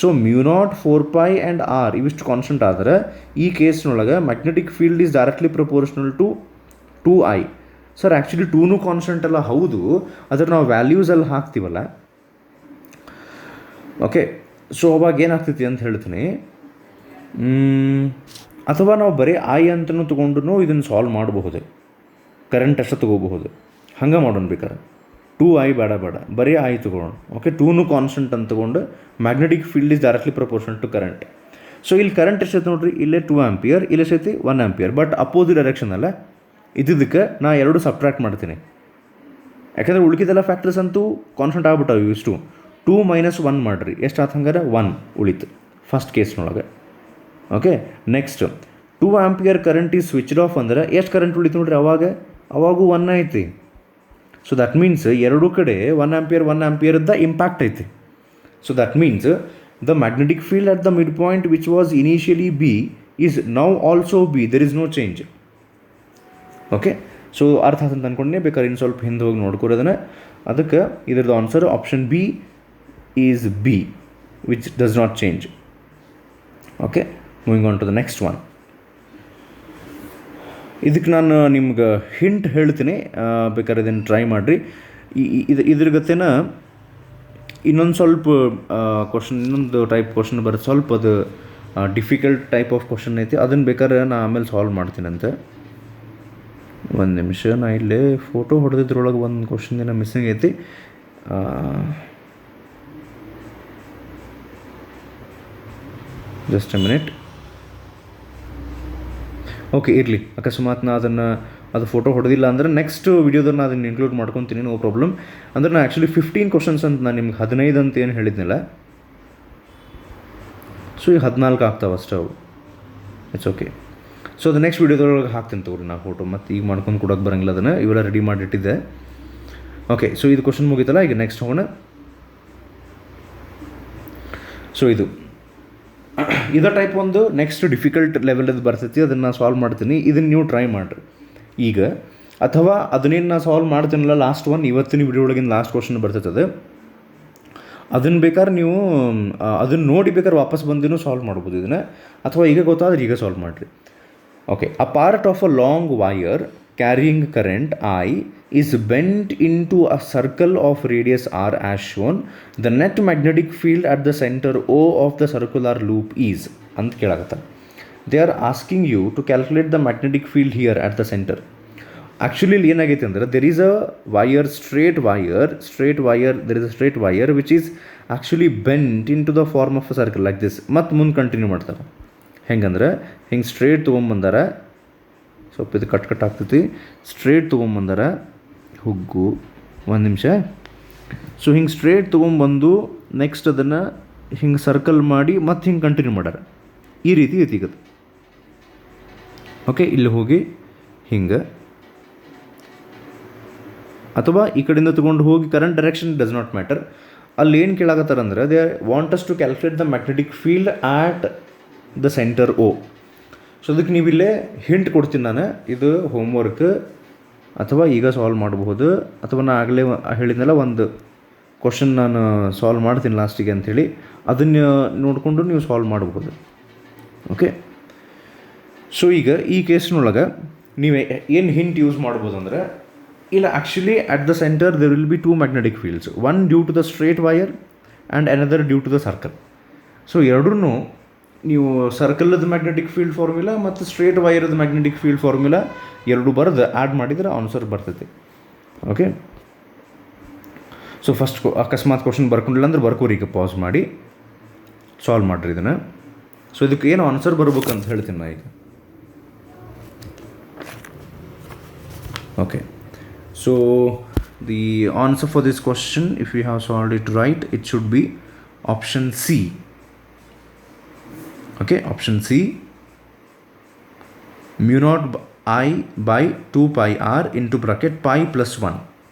So mu naught 4 pi and R ಇವಿಷ್ಟು constant ಆದರೆ ಈ ಕೇಸ್ನೊಳಗೆ magnetic field is directly proportional to 2I. Sir actually 2ನೂ constant ಅಲ್ಲ, ಹೌದು, ಅದರ ನಾವು ವ್ಯಾಲ್ಯೂಸಲ್ಲಿ ಹಾಕ್ತೀವಲ್ಲ. Okay, so ಅವಾಗ ಏನಾಗ್ತೈತಿ ಅಂತ ಹೇಳ್ತೀನಿ. ಅಥವಾ ನಾವು ಬರೀ ಐ ಅಂತಲೂ ತೊಗೊಂಡು ಇದನ್ನು ಸಾಲ್ವ್ ಮಾಡಬಹುದು, ಕರೆಂಟ್ ಅಷ್ಟು ತೊಗೋಬಹುದು. ಹಂಗೆ ಮಾಡೋಣ ಬೇಕಾರೆ, 2I ಬೇಡ, ಬರೀ ಐ ತೊಗೊಳ್ಳೋಣ. ಓಕೆ, 2ನೂ ಕಾನ್ಸ್ಟೆಂಟ್ ಅಂತ ತೊಗೊಂಡು magnetic field is directly proportional to current. ಸೊ ಇಲ್ಲಿ ಕರೆಂಟ್ ಎಷ್ಟೈತೆ ನೋಡ್ರಿ, ಇಲ್ಲೇ 2 ಆಂಪಿಯರ್, ಇಲ್ಲಿ ಎಷ್ಟೈತಿ 1 ಆಂಪಿಯರ್, ಬಟ್ ಅಪೋಸಿಟ್ ಡೈರೆಕ್ಷನ್ ಅಲ್ಲ. ಇದಕ್ಕೆ ನಾ ಎರಡು ಸಬ್ಟ್ರಾಕ್ಟ್ ಮಾಡ್ತೀನಿ, ಯಾಕಂದರೆ ಉಳ್ಕಿದೆಲ್ಲ ಫ್ಯಾಕ್ಟರ್ಸ್ ಅಂತೂ ಕಾನ್ಸ್ಟೆಂಟ್ ಆಗ್ಬಿಟ್ಟವು. ಇಷ್ಟು 2 - 1 ಮಾಡಿರಿ, ಎಷ್ಟು ಆತು ಹಂಗಾರೆ 1 ಉಳಿತು ಫಸ್ಟ್ ಕೇಸ್ನೊಳಗೆ. Okay, next 2 ampere current is switched off ಅಂದರೆ ಎಷ್ಟು ಕರೆಂಟ್ ಉಳಿತು ನೋಡ್ರಿ, ಅವಾಗೂ 1 ಐತಿ. ಸೊ ದಟ್ ಮೀನ್ಸ್ ಎರಡೂ ಕಡೆ 1 ಆಂಪಿಯರ್ದ ಇಂಪ್ಯಾಕ್ಟ್ ಐತಿ. So that means the magnetic field at the mid point which was initially B is now also B, there is no change. Okay, so ಅರ್ಥ ಅಂತ ಅಂದ್ಕೊಂಡೆ, ಬೇಕಾದ್ರೆ ಇನ್ನು ಸ್ವಲ್ಪ ಹಿಂದೆ ಹೋಗಿ ನೋಡ್ಕೊರೋದನ್ನ. ಅದಕ್ಕೆ ಇದ್ರದ್ದು answer option B is B, which does not change. Okay, moving on to the next one. ಇದಕ್ಕೆ ನಾನು ನಿಮ್ಗೆ ಹಿಂಟ್ ಹೇಳ್ತೀನಿ, ಬೇಕಾದ್ರೆ ಇದನ್ನು ಟ್ರೈ ಮಾಡಿರಿ. ಇದ್ರ ಗತೆನ ಇನ್ನೊಂದು ಸ್ವಲ್ಪ ಕ್ವಶನ್, ಇನ್ನೊಂದು ಟೈಪ್ ಕ್ವಶನ್ ಬರುತ್ತೆ, ಸ್ವಲ್ಪ ಅದು ಡಿಫಿಕಲ್ಟ್ ಟೈಪ್ ಆಫ್ ಕ್ವಶನ್ ಐತಿ. ಅದನ್ನು ಬೇಕಾದ್ರೆ ನಾನು ಆಮೇಲೆ ಸಾಲ್ವ್ ಮಾಡ್ತೀನಂತೆ. ಒಂದು ನಿಮಿಷ, ನಾ ಇಲ್ಲೇ ಫೋಟೋ ಹೊಡೆದಿದ್ರೊಳಗೆ ಒಂದು ಕ್ವಶನ್ ಏನೋ ಮಿಸ್ಸಿಂಗ್ ಐತಿ. Just A minute. ಓಕೆ, ಇರಲಿ, ಅಕಸ್ಮಾತ್ ನಾ ಅದು ಫೋಟೋ ಹೊಡೆದಿಲ್ಲ ಅಂದರೆ ನೆಕ್ಸ್ಟ್ ವೀಡಿಯೋದಲ್ಲಿ ನಾನು ಅದನ್ನು ಇನ್ಕ್ಲೂಡ್ ಮಾಡ್ಕೊತೀನಿ, ನೋ ಪ್ರಾಬ್ಲಮ್. ಅಂದರೆ ನಾನು ಆ್ಯಕ್ಚುಲಿ 15 ಕ್ವಶನ್ಸ್ ಅಂತ ನಾನು ನಿಮ್ಗೆ 15 ಅಂತ ಏನು ಹೇಳಿದ್ನಿಲ್ಲ. ಸೊ ಈಗ 14 ಆಗ್ತಾವೆ ಅಷ್ಟೇ ಅವು. It's okay. ಸೊ ಅದು ನೆಕ್ಸ್ಟ್ ವೀಡಿಯೋದೊಳಗೆ ಹಾಕ್ತೀನಿ ತಗೋರಿ ನಾ ಫೋಟೋ, ಮತ್ತು ಈಗ ಮಾಡ್ಕೊಂಡು ಕೊಡೋಕೆ ಬರೋಂಗಿಲ್ಲ, ಅದನ್ನು ಇವೆಲ್ಲ ರೆಡಿ ಮಾಡಿಟ್ಟಿದ್ದೆ. ಓಕೆ, ಸೊ ಇದು ಕ್ವಶನ್ ಮುಗೀತಲ್ಲ, ಈಗ ನೆಕ್ಸ್ಟ್ ಹೋಗೋಣ. ಸೊ ಇದೇ ಟೈಪ್ ಒಂದು ನೆಕ್ಸ್ಟ್ ಡಿಫಿಕಲ್ಟ್ ಲೆವೆಲದ್ದು ಬರ್ತೈತಿ, ಅದನ್ನು ನಾನು ಸಾಲ್ವ್ ಮಾಡ್ತೀನಿ. ಇದನ್ನು ನೀವು ಟ್ರೈ ಮಾಡಿರಿ ಈಗ, ಅಥವಾ ಅದನ್ನೇನು ನಾನು ಸಾಲ್ವ್ ಮಾಡ್ತೀನಲ್ಲ ಲಾಸ್ಟ್ ಒನ್, ಇವತ್ತಿನ ವಿಡಿಯೋ ಒಳಗಿನ ಲಾಸ್ಟ್ ಕ್ವಶನ್ ಬರ್ತೈತದೆ, ಅದನ್ನು ಬೇಕಾದ್ರೆ ನೀವು ಅದನ್ನು ನೋಡಿ ಬೇಕಾದ್ರೆ ವಾಪಸ್ ಬಂದಿನೂ ಸಾಲ್ವ್ ಮಾಡ್ಬೋದು ಇದನ್ನು, ಅಥವಾ ಈಗ ಗೊತ್ತಾದ್ರೆ ಈಗ ಸಾಲ್ವ್ ಮಾಡಿರಿ. Okay, a part of a long wire carrying current I is bent into a circle of radius r as shown. The net magnetic field at the center O of the circular loop is ಅಂತ ಕೇಳಾಕತ್ತಾರೆ. They are asking you to calculate the magnetic field here at the center. Actually ಇಲ್ಲಿ ಏನಾಗೈತೆ ಅಂದರೆ, there is a wire, straight wire, there is a straight wire which is actually bent into the form of a circle like this. ಮತ್ತು ಮುಂದೆ continue ಮಾಡ್ತಾರೆ. ಹೆಂಗಂದ್ರೆ ಹಿಂಗೆ straight ತೊಗೊಂಬಂದಾರ, ಸ್ವಲ್ಪ ಇದು cut ಆಗ್ತೈತಿ, ಸ್ಟ್ರೇಟ್ ತೊಗೊಂಬಂದಾರ ಹುಗ್ಗು. ಒಂದು ನಿಮಿಷ. ಸೊ ಹಿಂಗೆ ಸ್ಟ್ರೇಟ್ ತೊಗೊಂಬಂದು ನೆಕ್ಸ್ಟ್ ಅದನ್ನು ಹಿಂಗೆ ಸರ್ಕಲ್ ಮಾಡಿ ಮತ್ತು ಹಿಂಗೆ ಕಂಟಿನ್ಯೂ ಮಾಡ್ಯಾರ. ಈ ರೀತಿ ಐತಿ ಈಗ. ಓಕೆ, ಇಲ್ಲಿ ಹೋಗಿ ಹಿಂಗೆ ಅಥವಾ ಈ ಕಡೆಯಿಂದ ತೊಗೊಂಡು ಹೋಗಿ current direction does not matter. ಅಲ್ಲಿ ಏನು ಕೇಳಾಕತ್ತಾರಂದ್ರೆ they want us to calculate the magnetic field at the center O. ಸೊ ಅದಕ್ಕೆ ನೀವು ಇಲ್ಲೇ ಹಿಂಟ್ ಕೊಡ್ತೀನಿ ನಾನು. ಇದು ಹೋಮ್ವರ್ಕ್ ಅಥವಾ ಈಗ ಸಾಲ್ವ್ ಮಾಡಬಹುದು, ಅಥವಾ ನಾನು ಆಗಲೇ ಹೇಳಿದ್ನಲ್ಲ ಒಂದು ಕ್ವಶನ್ ನಾನು ಸಾಲ್ವ್ ಮಾಡ್ತೀನಿ ಲಾಸ್ಟಿಗೆ ಅಂಥೇಳಿ, ಅದನ್ನು ನೋಡಿಕೊಂಡು ನೀವು ಸಾಲ್ವ್ ಮಾಡ್ಬೋದು. ಓಕೆ, ಸೊ ಈಗ ಈ ಕೇಸ್ನೊಳಗೆ ನೀವು ಏನು ಹಿಂಟ್ ಯೂಸ್ ಮಾಡ್ಬೋದು ಅಂದರೆ, ಇಲ್ಲ actually at the centre there will be two magnetic fields, one due to the straight wire and another due to the circle. So ಎರಡೂ ನೀವು ಸರ್ಕಲ್ದ ಮ್ಯಾಗ್ನೆಟಿಕ್ ಫೀಲ್ಡ್ ಫಾರ್ಮುಲಾ ಮತ್ತು ಸ್ಟ್ರೇಟ್ ವೈರ್ದ ಮ್ಯಾಗ್ನೆಟಿಕ್ ಫೀಲ್ಡ್ ಫಾರ್ಮುಲಾ ಎರಡು ಬರೆದು ಆ್ಯಡ್ ಮಾಡಿದರೆ answer ಬರ್ತೈತಿ. Okay, so first ಅಕಸ್ಮಾತ್ ಕ್ವಶನ್ ಬರ್ಕೊಂಡಿಲ್ಲ ಅಂದ್ರೆ ಬರ್ಕೋರಿ, ಈಗ ಪಾಸ್ ಮಾಡಿ ಸಾಲ್ವ್ ಮಾಡಿರಿ ಇದನ್ನು. ಸೊ ಇದಕ್ಕೆ ಏನು ಆನ್ಸರ್ ಬರ್ಬೇಕಂತ ಹೇಳ್ತೀನಿ ನಾ ಈಗ. Okay, so the answer for this question, if we have solved it right, it should be option C. Okay, option C, mu naught I by 2 pi r into bracket pi plus 1.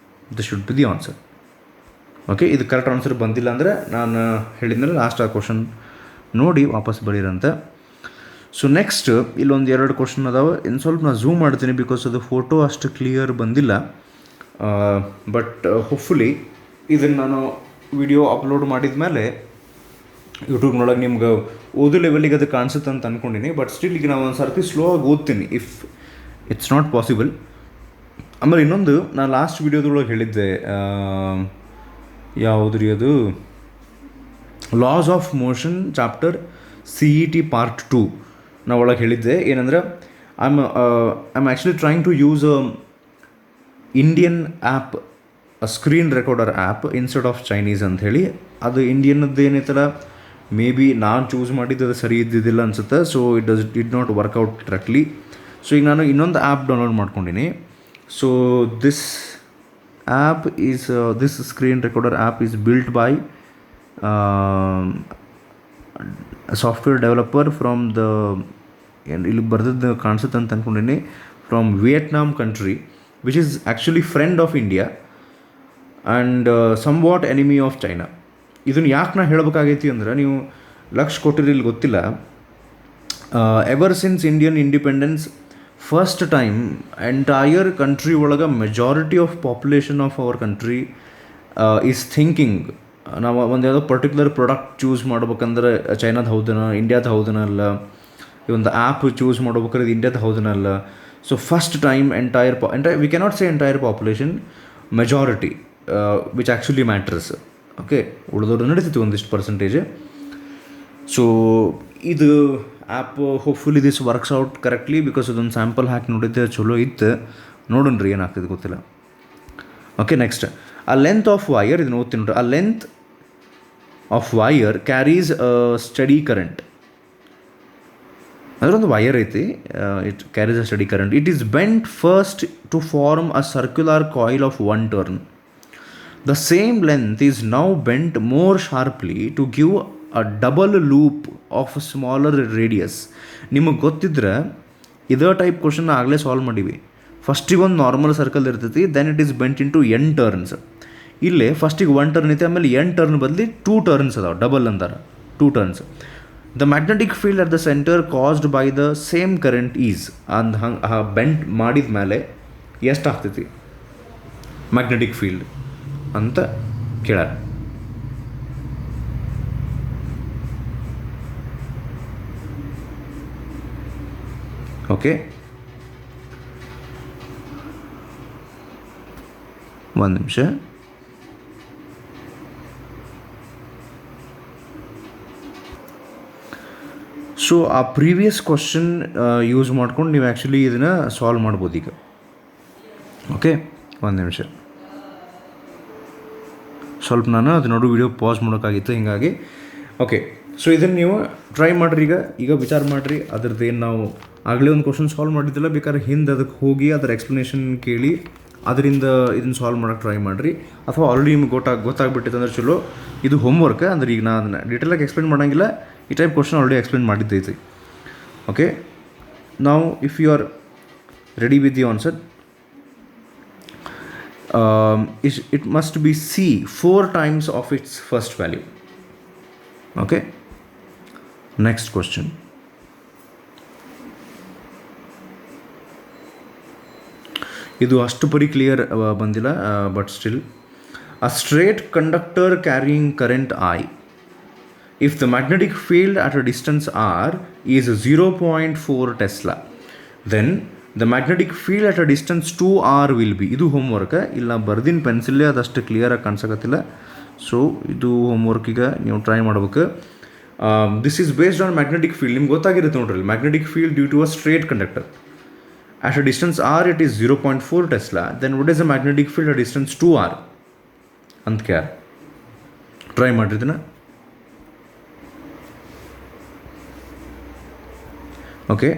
This should be the answer. Okay, ಇದು correct answer ಬಂದಿಲ್ಲ ಅಂದರೆ ನಾನು ಹೇಳಿದ್ಮೇಲೆ last ಆ question ನೋಡಿ ವಾಪಸ್ ಬರೀರಂತ. So next ಇಲ್ಲೊಂದು 2 question ಅದಾವೆ. ಇನ್ನು ಸ್ವಲ್ಪ ನಾನು ಝೂಮ್ ಮಾಡ್ತೀನಿ ಬಿಕಾಸ್ ಅದು ಫೋಟೋ ಅಷ್ಟು ಕ್ಲಿಯರ್ ಬಂದಿಲ್ಲ. ಬಟ್ ಹೋಪ್ಫುಲಿ ಇದನ್ನು ನಾನು ವಿಡಿಯೋ ಅಪ್ಲೋಡ್ ಮಾಡಿದ ಮೇಲೆ ಯೂಟ್ಯೂಬ್ನೊಳಗೆ ನಿಮ್ಗೆ ಓದೋ ಲೆವೆಲಿಗೆ ಅದು ಕಾಣಿಸುತ್ತೆ ಅಂತ ಅಂದ್ಕೊಂಡಿನಿ. ಬಟ್ ಸ್ಟಿಲ್ ಈಗ ನಾವು ಒಂದು ಸರ್ತಿ ಸ್ಲೋ ಆಗಿ ಓದ್ತೀನಿ ಇಫ್ ಇಟ್ಸ್ ನಾಟ್ ಪಾಸಿಬಲ್. ಆಮೇಲೆ ಇನ್ನೊಂದು ನಾನು ಲಾಸ್ಟ್ ವಿಡಿಯೋದೊಳಗೆ ಹೇಳಿದ್ದೆ, ಯಾವುದ್ರಿ ಅದು, laws of motion chapter CET part 2 ನಾವು ಒಳಗೆ ಹೇಳಿದ್ದೆ ಏನಂದ್ರೆ, I am actually trying to use Indian app, screen recorder app instead of Chinese ಅಂಥೇಳಿ. ಅದು ಇಂಡಿಯನ್ನದ್ದು ಏನೈತಲ್ಲ, ಮೇ ಬಿ ನಾನು ಚೂಸ್ ಮಾಡಿದ್ದು ಅದು ಸರಿ ಇದ್ದಿದ್ದಿಲ್ಲ ಅನಿಸುತ್ತೆ. So did not work out correctly. So ಈಗ ನಾನು ಇನ್ನೊಂದು ಆ್ಯಪ್ ಡೌನ್ಲೋಡ್ ಮಾಡ್ಕೊಂಡಿನಿ. So this app is this screen recorder app is built by software developer from the, ಇಲ್ಲಿ ಬರ್ದದ್ದು ಕಾಣಿಸುತ್ತೆ ಅಂತ ಅಂದ್ಕೊಂಡಿನಿ, from Vietnam country, which is actually friend of India and somewhat enemy of China. ಇದನ್ನು ಯಾಕೆ ನಾ ಹೇಳಬೇಕಾಗೈತಿ ಅಂದ್ರೆ, ನೀವು ಲಕ್ಷ ಕೊಟ್ಟಿರಿ ಇಲ್ಲಿ ಗೊತ್ತಿಲ್ಲ, ever since Indian independence first time entire country ಒಳಗೆ majority of population of our country is thinking, ನಾವು ಒಂದು ಯಾವುದೋ ಪರ್ಟಿಕ್ಯುಲರ್ ಪ್ರಾಡಕ್ಟ್ ಚೂಸ್ ಮಾಡ್ಬೇಕಂದ್ರೆ ಚೈನಾದ ಹೌದನ ಇಂಡಿಯಾದ ಹೌದನ ಅಲ್ಲ, ಈ ಒಂದು ಆ್ಯಪ್ ಚೂಸ್ ಮಾಡ್ಬೇಕಾದ್ರೆ ಇದು ಇಂಡಿಯಾದ ಹೌದನ ಅಲ್ಲ. So first time entire we cannot say entire population, majority which actually matters. Okay, ಉಳಿದವ್ರು ನಡೀತಿತ್ತು ಒಂದಿಷ್ಟು ಪರ್ಸೆಂಟೇಜ್. ಸೊ ಇದು app hopefully this works out correctly, because ಅದೊಂದು ಸ್ಯಾಂಪಲ್ ಹಾಕಿ ನೋಡಿದ್ದೆ, ಚಲೋ ಇತ್ತು. ನೋಡೋಣ್ರಿ ಏನಾಗ್ತದೆ ಗೊತ್ತಿಲ್ಲ. Okay, next a length of wire, ಇದನ್ನು ಓದ್ತೀನಿ ನೋಡ್ರಿ. A length of wire carries steady current. ಅದರೊಂದು ವೈರ್ ಐತಿ, it carries a steady current. It is bent first to form a circular coil of 1 turn. The same length is now bent more sharply to give a double loop of smaller radius. ನಿಮಗೆ ಗೊತ್ತಿದ್ರೆ ಇದೇ type question ಆಗಲೇ solve ಮಾಡೀವಿ. ಫಸ್ಟಿಗೆ ಒಂದು normal circle ಇರ್ತೈತಿ, then it is bent into n turns. ಇಲ್ಲೇ ಫಸ್ಟಿಗೆ 1 turn ಐತಿ, ಆಮೇಲೆ n turn ಬದಲಿ 2 turns ಅದಾವೆ, ಡಬಲ್ ಅಂತಾರೆ 2 turns. The magnetic field at the center caused by the same current is, and ಹಂಗೆ ಬೆಂಟ್ ಮಾಡಿದ ಮೇಲೆ ಎಷ್ಟಾಗ್ತೈತಿ ಮ್ಯಾಗ್ನೆಟಿಕ್ ಫೀಲ್ಡ್ ಅಂತ ಕೇಳ್ಯಾರ. ಓಕೆ, ಒಂದು ನಿಮಿಷ. ಸೊ ಆ ಪ್ರೀವಿಯಸ್ ಕ್ವಶನ್ ಯೂಸ್ ಮಾಡ್ಕೊಂಡು ನೀವು ಆ್ಯಕ್ಚುಲಿ ಇದನ್ನು ಸಾಲ್ವ್ ಮಾಡ್ಬೋದು ಈಗ. ಓಕೆ, ಒಂದು ನಿಮಿಷ, ಸ್ವಲ್ಪ ನಾನು ಅದು ನೋಡು ವಿಡಿಯೋ ಪಾಸ್ ಮಾಡೋಕ್ಕಾಗಿತ್ತು, ಹೀಗಾಗಿ. ಓಕೆ, ಸೊ ಇದನ್ನು ನೀವು ಟ್ರೈ ಮಾಡಿರಿ. ಈಗ ವಿಚಾರ ಮಾಡಿರಿ, ಅದ್ರದ್ದು ಏನು ನಾವು ಆಗಲೇ ಒಂದು ಕ್ವಶನ್ ಸಾಲ್ವ್ ಮಾಡಿದ್ದಿಲ್ಲ, ಬೇಕಾದ್ರೆ ಹಿಂದೆ ಅದಕ್ಕೆ ಹೋಗಿ ಅದರ ಎಕ್ಸ್ಪ್ಲನೇಷನ್ ಕೇಳಿ ಅದರಿಂದ ಇದನ್ನು ಸಾಲ್ವ್ ಮಾಡೋಕ್ಕೆ ಟ್ರೈ ಮಾಡಿರಿ. ಅಥವಾ ಆಲ್ರೆಡಿ ನಿಮ್ಗೆ ಗೊತ್ತಾಗ್ಬಿಟ್ಟಿತ್ತು ಅಂದ್ರೆ ಚಲೋ, ಇದು ಹೋಮ್ವರ್ಕ್. ಅಂದ್ರೆ ಈಗ ನಾನು ಅದನ್ನು ಡೀಟೇಲಾಗಿ ಎಕ್ಸ್ಪ್ಲೇನ್ ಮಾಡೋಂಗಿಲ್ಲ, ಈ ಟೈಪ್ ಕ್ವಶನ್ ಆಲ್ರೆಡಿ ಎಕ್ಸ್ಪ್ಲೇನ್ ಮಾಡಿದ್ದೈತಿ. ಓಕೆ, ನಾವು if you are ready with the answer, it must be C 4 times of its first value. Okay, next question. ಇದು ಅಷ್ಟು ಪರಿ ಕ್ಲಿಯರ್ ಬಂದಿಲ್ಲ, but still. A straight conductor carrying current I, if the magnetic field at a distance r is 0.4 Tesla, then the magnetic field at a distance 2r will be. ಇದು homework. ಇಲ್ಲ ಬರ್ದಿನ ಪೆನ್ಸಿಲ್ಲೇ ಅದಷ್ಟು ಕ್ಲಿಯರಾಗಿ ಕಾಣಿಸಕತ್ತಿಲ್ಲ. So ಇದು ಹೋಮ್ವರ್ಕಿಗೆ ನೀವು try ಮಾಡ್ಬೇಕು. This is based on magnetic field. ನಿಮ್ಗೆ ಗೊತ್ತಾಗಿರುತ್ತೆ ನೋಡ್ರಿ, magnetic field due to a straight conductor at a distance r it is 0.4 Tesla, then what is the magnetic field at distance 2r ಅಂತ ಕ್ಯಾರ್ try ಮಾಡಿದ್ನ. Okay,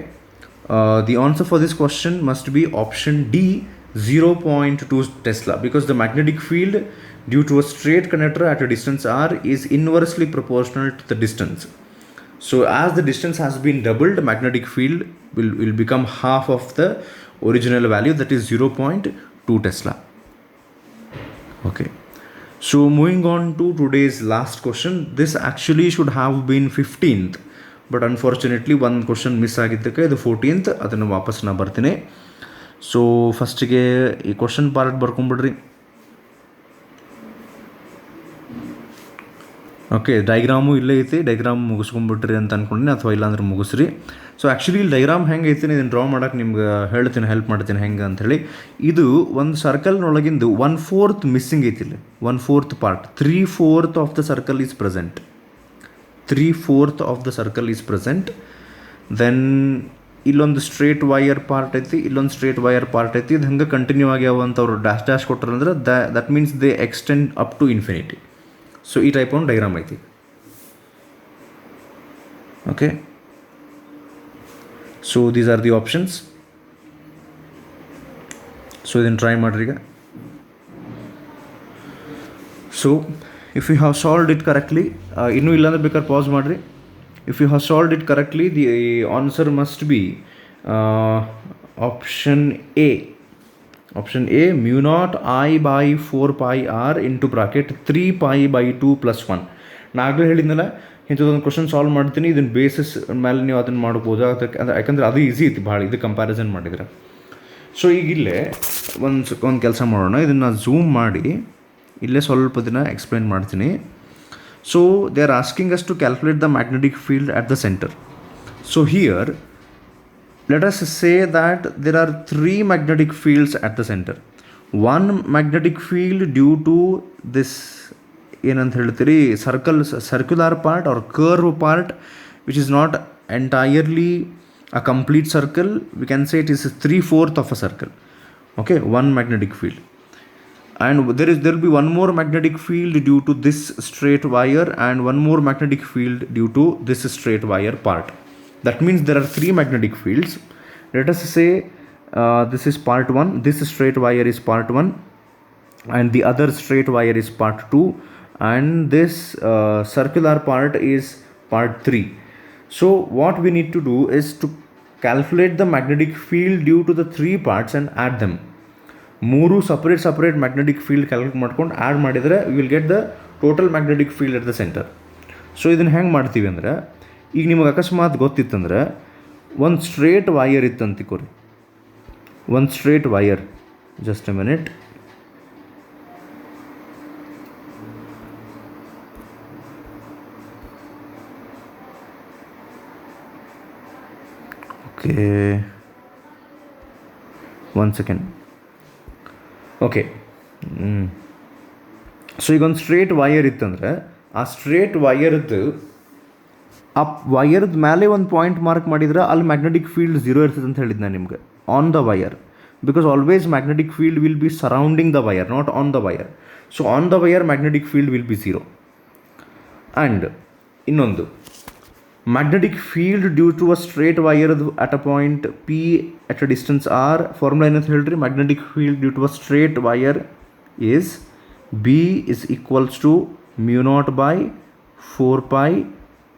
the answer for this question must be option D, 0.2 Tesla, because the magnetic field due to a straight conductor at a distance r is inversely proportional to the distance. So as the distance has been doubled, magnetic field will become half of the original value, that is 0.2 Tesla. Okay, so moving on to today's last question. This actually should have been 15th, but unfortunately one question miss ಆಗಿದ್ದಕ್ಕೆ ಇದು 14th. ಅದನ್ನು ವಾಪಸ್ ನಾ ಬರ್ತೀನಿ. So ಫಸ್ಟಿಗೆ ಈ question part ಬರ್ಕೊಂಬಿಡ್ರಿ. Okay, diagram ಇಲ್ಲೇ ಐತಿ, ಡೈಗ್ರಾಮ್ ಮುಗಿಸ್ಕೊಂಡ್ಬಿಟ್ರಿ ಅಂತ ಅಂದ್ಕೊಂಡಿನಿ, ಅಥವಾ ಇಲ್ಲಾಂದ್ರೆ ಮುಗಿಸ್ರಿ. ಸೊ ಆ್ಯಕ್ಚುಲಿ ಇಲ್ಲಿ ಡೈಗ್ರಾಮ್ ಹೆಂಗೆ ಐತಿ ಇದನ್ನು ಡ್ರಾ ಮಾಡೋಕೆ ನಿಮ್ಗೆ ಹೇಳ್ತೀನಿ, ಹೆಲ್ಪ್ ಮಾಡ್ತೀನಿ ಹೆಂಗೆ ಅಂಥೇಳಿ. ಇದು ಒಂದು ಸರ್ಕಲ್ನೊಳಗಿಂದು 1/4 ಮಿಸ್ಸಿಂಗ್ ಐತಿ. ಇಲ್ಲಿ 1/4 part, 3/4 of the circle is present. 3/4 of the circle is present. Then ಇಲ್ಲೊಂದು ಸ್ಟ್ರೇಟ್ ವೈಯರ್ ಪಾರ್ಟ್ ಐತಿ, ಇಲ್ಲೊಂದು ಸ್ಟ್ರೇಟ್ ವೈಯರ್ ಪಾರ್ಟ್ ಐತಿ. ಇದು ಹಂಗೆ ಕಂಟಿನ್ಯೂ ಆಗ್ಯಾವಂಥವ್ರು ಡ್ಯಾಶ್ ಕೊಟ್ಟರಂದ್ರೆ that means they extend up to infinity. So ಈ ಟೈಪ್ ಒಂದು ಡೈಗ್ರಾಮ್ ಐತಿ. Okay, so these are the options. So ಇದನ್ನು ಟ್ರೈ ಮಾಡಿರಿ ಈಗ. So if you have solved it correctly, ಇನ್ನೂ ಇಲ್ಲಾಂದ್ರೆ ಬೇಕಾದ್ರೆ ಪಾಸ್ ಮಾಡಿರಿ. If you have solved it correctly, the answer must be option A. Option A, mu naught I by 4 pi r into bracket 3 pi by 2 plus 1. ನಾ ಆಗಲೇ ಹೇಳಿದ್ನಲ್ಲ, ಇಂಥದ್ದೊಂದು question solve ಮಾಡ್ತೀನಿ, ಇದನ್ನು ಬೇಸಿಸ್ ಮೇಲೆ ನೀವು ಅದನ್ನು ಮಾಡ್ಬೋದು. ಅದಕ್ಕೆ ಯಾಕಂದರೆ ಅದು ಈಸಿ ಐತಿ ಭಾಳ, ಇದು ಕಂಪ್ಯಾರಿಸನ್ ಮಾಡಿದ್ರೆ. ಸೊ ಈಗ ಇಲ್ಲೇ ಒಂದು ಕೆಲಸ ಮಾಡೋಣ, ಇದನ್ನು ಝೂಮ್ ಮಾಡಿ ಇಲ್ಲೇ ಸ್ವಲ್ಪ ದಿನ ಎಕ್ಸ್ಪ್ಲೈನ್ ಮಾಡ್ತೀನಿ. So they are asking us to calculate the magnetic field at the centre. So here let us say that there are 3 magnetic fields at the center. One magnetic field due to this ಏನಂತ ಹೇಳ್ತೀರಿ circular part or curve part, which is not entirely a complete circle. We can say it is 3/4 of a circle. Okay, one magnetic field. And there will be one more magnetic field due to this straight wire, and one more magnetic field due to this straight wire part. That means there are 3 magnetic fields. Let us say this is part 1, this straight wire is part 1, and the other straight wire is part 2, and this circular part is part 3. So what we need to do is to calculate the magnetic field due to the 3 parts and add them. 3 separate magnetic field calculate ಮಾಡ್ಕೊಂಡು add ಮಾಡಿದರೆ we will get the total magnetic field at the center. So ಇದನ್ನು ಹೆಂಗೆ ಮಾಡ್ತೀವಿ ಅಂದರೆ, ಈಗ ನಿಮಗೆ ಅಕಸ್ಮಾತ್ ಗೊತ್ತಿತ್ತಂದ್ರೆ ಒಂದು ಸ್ಟ್ರೇಟ್ ವೈಯರ್ ಇತ್ತಂತಿಕೋರಿ, ಒಂದು straight wire, just A minute. Okay, 1 second. Okay, so ಈಗ ಒಂದು ಸ್ಟ್ರೇಟ್ ವೈಯರ್ ಇತ್ತಂದ್ರೆ, ಆ ಸ್ಟ್ರೇಟ್ ವೈಯರ್ದು ಆ ವೈಯರ್ದ ಮೇಲೆ ಒಂದು ಪಾಯಿಂಟ್ ಮಾರ್ಕ್ ಮಾಡಿದ್ರೆ ಅಲ್ಲಿ ಮ್ಯಾಗ್ನೆಟಿಕ್ ಫೀಲ್ಡ್ 0 ಇರ್ತದೆ ಅಂತ ಹೇಳಿದ್ದು ನಾನು ನಿಮಗೆ, on the wire. Because always magnetic field will be surrounding the wire, not on the wire. So on the wire magnetic field will be 0. And ಇನ್ನೊಂದು, so on the wire magnetic field will be 0. So on the wire magnetic field will be 0. And in the wire magnetic field will be 0. So on the wire magnetic field will be 0. And in the wire magnetic field will be 0. So on the wire magnetic field will be 0. So on the wire magnetic field will be 0. Magnetic field due to a straight wire at a point P at a distance R. Formula ಏನಂತ ಹೇಳ್ರಿ, magnetic field due to a straight wire is B is equals to mu not by 4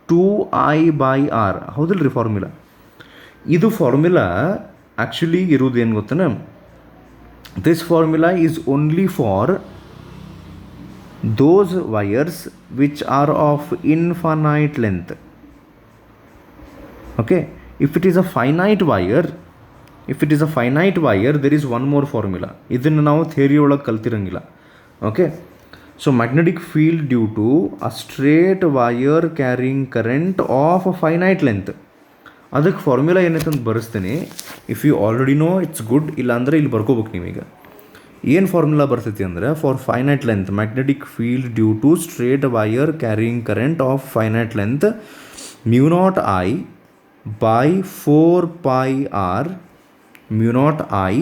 2I/r. ಹೌದಿಲ್ಲ ರೀ formula? ಇದು formula actually ಇರುವುದೇನು ಗೊತ್ತನ, this formula is only for those wires which are of infinite length. Okay, if it is a finite wire, there is one more formula. ಇದನ್ನು ನಾವು theory ಒಳಗೆ ಕಲ್ತಿರಂಗಿಲ್ಲ. Okay, so magnetic field due to a straight wire carrying current of a finite length. ಅದಕ್ಕೆ formula ಏನೈತೆ ಅಂತ ಬರೆಸ್ತೀನಿ. If you already know it's good, ಇಲ್ಲಾಂದರೆ ಇಲ್ಲಿ ಬರ್ಕೋಬೇಕು ನೀವೀಗ. ಏನು ಫಾರ್ಮುಲಾ ಬರ್ತೈತಿ ಅಂದರೆ, for finite length magnetic field due to straight wire carrying current of finite length mu not I by 4πr, mu not I